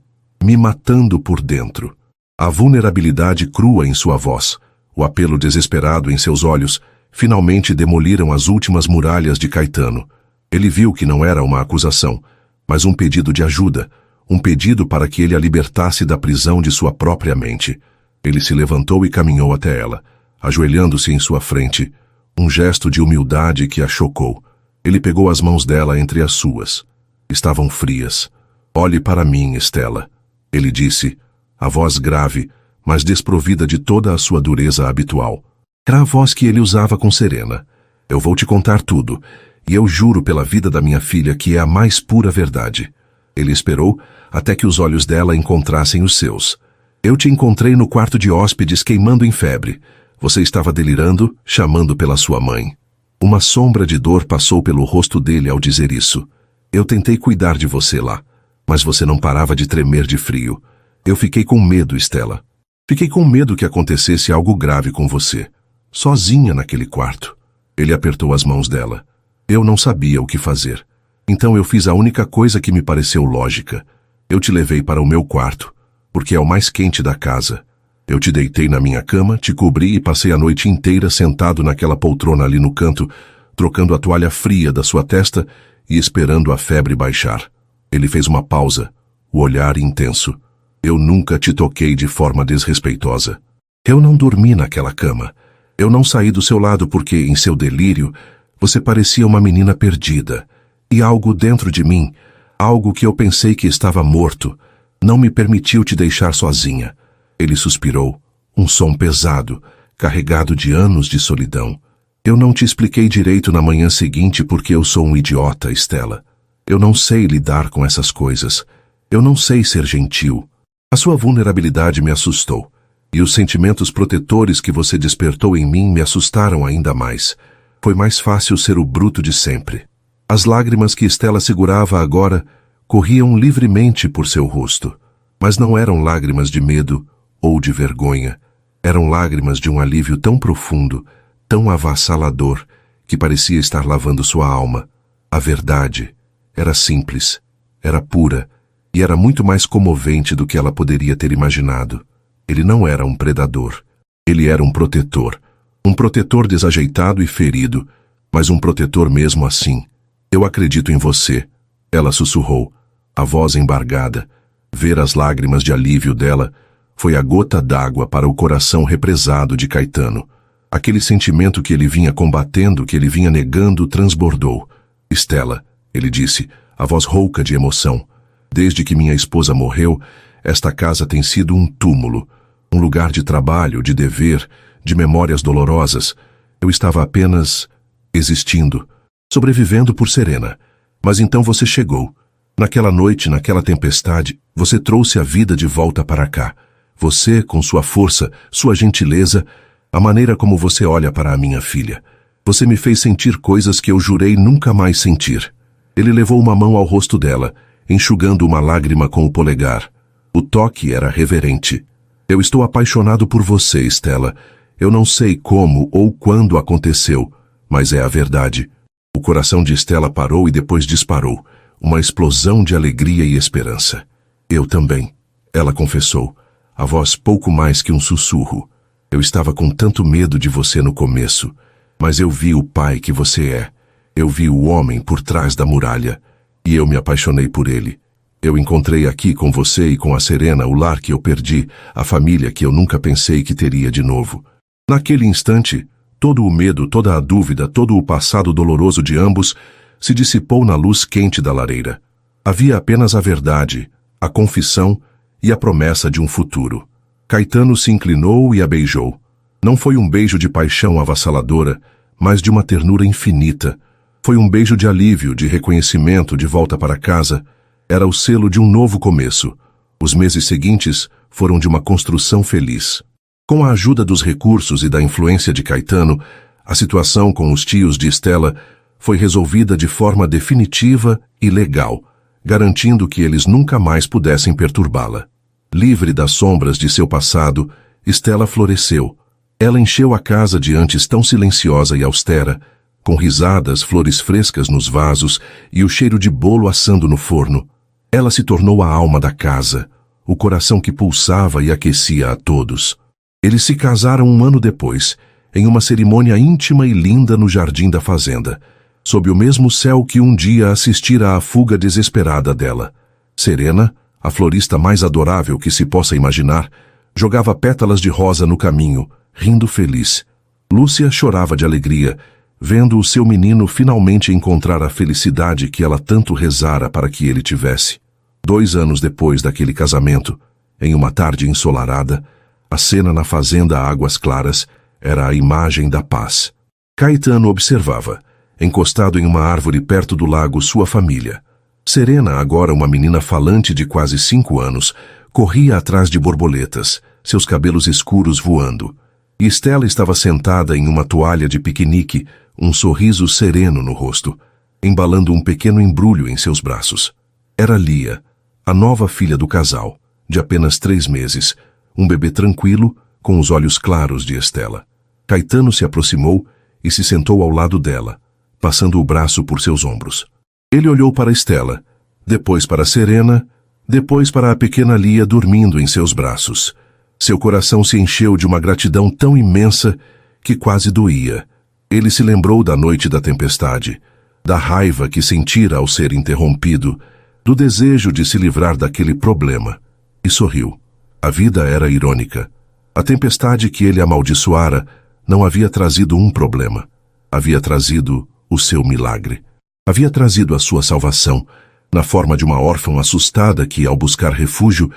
me matando por dentro. A vulnerabilidade crua em sua voz, o apelo desesperado em seus olhos, finalmente demoliram as últimas muralhas de Caetano. Ele viu que não era uma acusação, mas um pedido de ajuda, um pedido para que ele a libertasse da prisão de sua própria mente. Ele se levantou e caminhou até ela, ajoelhando-se em sua frente, um gesto de humildade que a chocou. Ele pegou as mãos dela entre as suas. Estavam frias. Olhe para mim, Estela, ele disse, a voz grave, mas desprovida de toda a sua dureza habitual. Era a voz que ele usava com Serena. Eu vou te contar tudo, e eu juro pela vida da minha filha que é a mais pura verdade. Ele esperou até que os olhos dela encontrassem os seus. Eu te encontrei no quarto de hóspedes queimando em febre. Você estava delirando, chamando pela sua mãe. Uma sombra de dor passou pelo rosto dele ao dizer isso. Eu tentei cuidar de você lá, mas você não parava de tremer de frio. Eu fiquei com medo, Estela. Fiquei com medo que acontecesse algo grave com você. Sozinha naquele quarto. Ele apertou as mãos dela. Eu não sabia o que fazer. Então eu fiz a única coisa que me pareceu lógica. Eu te levei para o meu quarto, porque é o mais quente da casa. Eu te deitei na minha cama, te cobri e passei a noite inteira sentado naquela poltrona ali no canto, trocando a toalha fria da sua testa e esperando a febre baixar. Ele fez uma pausa, o olhar intenso. Eu nunca te toquei de forma desrespeitosa. Eu não dormi naquela cama. Eu não saí do seu lado porque, em seu delírio, você parecia uma menina perdida. E algo dentro de mim, algo que eu pensei que estava morto, não me permitiu te deixar sozinha. Ele suspirou, um som pesado, carregado de anos de solidão. Eu não te expliquei direito na manhã seguinte porque eu sou um idiota, Estela. Eu não sei lidar com essas coisas. Eu não sei ser gentil. A sua vulnerabilidade me assustou. E os sentimentos protetores que você despertou em mim me assustaram ainda mais. Foi mais fácil ser o bruto de sempre. As lágrimas que Estela segurava agora corriam livremente por seu rosto. Mas não eram lágrimas de medo ou de vergonha. Eram lágrimas de um alívio tão profundo, tão avassalador, que parecia estar lavando sua alma. A verdade era simples, era pura, e era muito mais comovente do que ela poderia ter imaginado. Ele não era um predador. Ele era um protetor desajeitado e ferido, mas um protetor mesmo assim. Eu acredito em você, ela sussurrou, a voz embargada. Ver as lágrimas de alívio dela foi a gota d'água para o coração represado de Caetano. Aquele sentimento que ele vinha combatendo, que ele vinha negando, transbordou. Estela, ele disse, a voz rouca de emoção. Desde que minha esposa morreu, esta casa tem sido um túmulo, um lugar de trabalho, de dever, de memórias dolorosas. Eu estava apenas existindo, sobrevivendo por Serena. Mas então você chegou. Naquela noite, naquela tempestade, você trouxe a vida de volta para cá. Você, com sua força, sua gentileza, a maneira como você olha para a minha filha. Você me fez sentir coisas que eu jurei nunca mais sentir. Ele levou uma mão ao rosto dela, enxugando uma lágrima com o polegar. O toque era reverente. Eu estou apaixonado por você, Estela. Eu não sei como ou quando aconteceu, mas é a verdade. O coração de Estela parou e depois disparou. Uma explosão de alegria e esperança. Eu também, ela confessou, a voz pouco mais que um sussurro. Eu estava com tanto medo de você no começo, mas eu vi o pai que você é. Eu vi o homem por trás da muralha, e eu me apaixonei por ele. Eu encontrei aqui com você e com a Serena o lar que eu perdi, a família que eu nunca pensei que teria de novo. Naquele instante, todo o medo, toda a dúvida, todo o passado doloroso de ambos se dissipou na luz quente da lareira. Havia apenas a verdade, a confissão e a promessa de um futuro. Caetano se inclinou e a beijou. Não foi um beijo de paixão avassaladora, mas de uma ternura infinita. Foi um beijo de alívio, de reconhecimento, de volta para casa. Era o selo de um novo começo. Os meses seguintes foram de uma construção feliz. Com a ajuda dos recursos e da influência de Caetano, a situação com os tios de Estela foi resolvida de forma definitiva e legal, garantindo que eles nunca mais pudessem perturbá-la. Livre das sombras de seu passado, Estela floresceu. Ela encheu a casa de antes tão silenciosa e austera, com risadas, flores frescas nos vasos e o cheiro de bolo assando no forno. Ela se tornou a alma da casa, o coração que pulsava e aquecia a todos. Eles se casaram um ano depois, em uma cerimônia íntima e linda no jardim da fazenda, sob o mesmo céu que um dia assistira à fuga desesperada dela. Serena, a florista mais adorável que se possa imaginar, jogava pétalas de rosa no caminho, rindo feliz. Lúcia chorava de alegria, vendo o seu menino finalmente encontrar a felicidade que ela tanto rezara para que ele tivesse. 2 anos depois daquele casamento, em uma tarde ensolarada, a cena na fazenda Águas Claras era a imagem da paz. Caetano observava, encostado em uma árvore perto do lago, sua família. Serena, agora uma menina falante de quase 5 anos, corria atrás de borboletas, seus cabelos escuros voando. E Estela estava sentada em uma toalha de piquenique, um sorriso sereno no rosto, embalando um pequeno embrulho em seus braços. Era Lia, a nova filha do casal, de apenas 3 meses, um bebê tranquilo, com os olhos claros de Estela. Caetano se aproximou e se sentou ao lado dela, passando o braço por seus ombros. Ele olhou para Estela, depois para Serena, depois para a pequena Lia dormindo em seus braços. Seu coração se encheu de uma gratidão tão imensa que quase doía. Ele se lembrou da noite da tempestade, da raiva que sentira ao ser interrompido, do desejo de se livrar daquele problema, e sorriu. A vida era irônica. A tempestade que ele amaldiçoara não havia trazido um problema. Havia trazido o seu milagre. Havia trazido a sua salvação, na forma de uma órfã assustada que, ao buscar refúgio,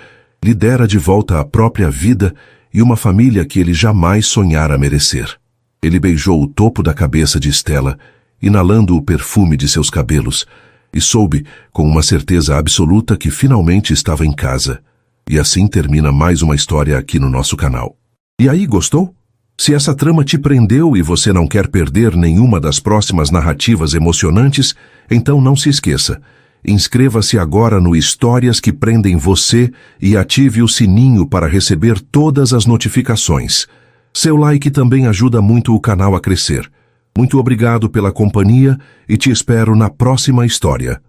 lhe dera de volta a própria vida e uma família que ele jamais sonhara merecer. Ele beijou o topo da cabeça de Estela, inalando o perfume de seus cabelos, e soube, com uma certeza absoluta, que finalmente estava em casa. E assim termina mais uma história aqui no nosso canal. E aí, gostou? Se essa trama te prendeu e você não quer perder nenhuma das próximas narrativas emocionantes, então não se esqueça. Inscreva-se agora no Histórias que Prendem Você e ative o sininho para receber todas as notificações. Seu like também ajuda muito o canal a crescer. Muito obrigado pela companhia e te espero na próxima história.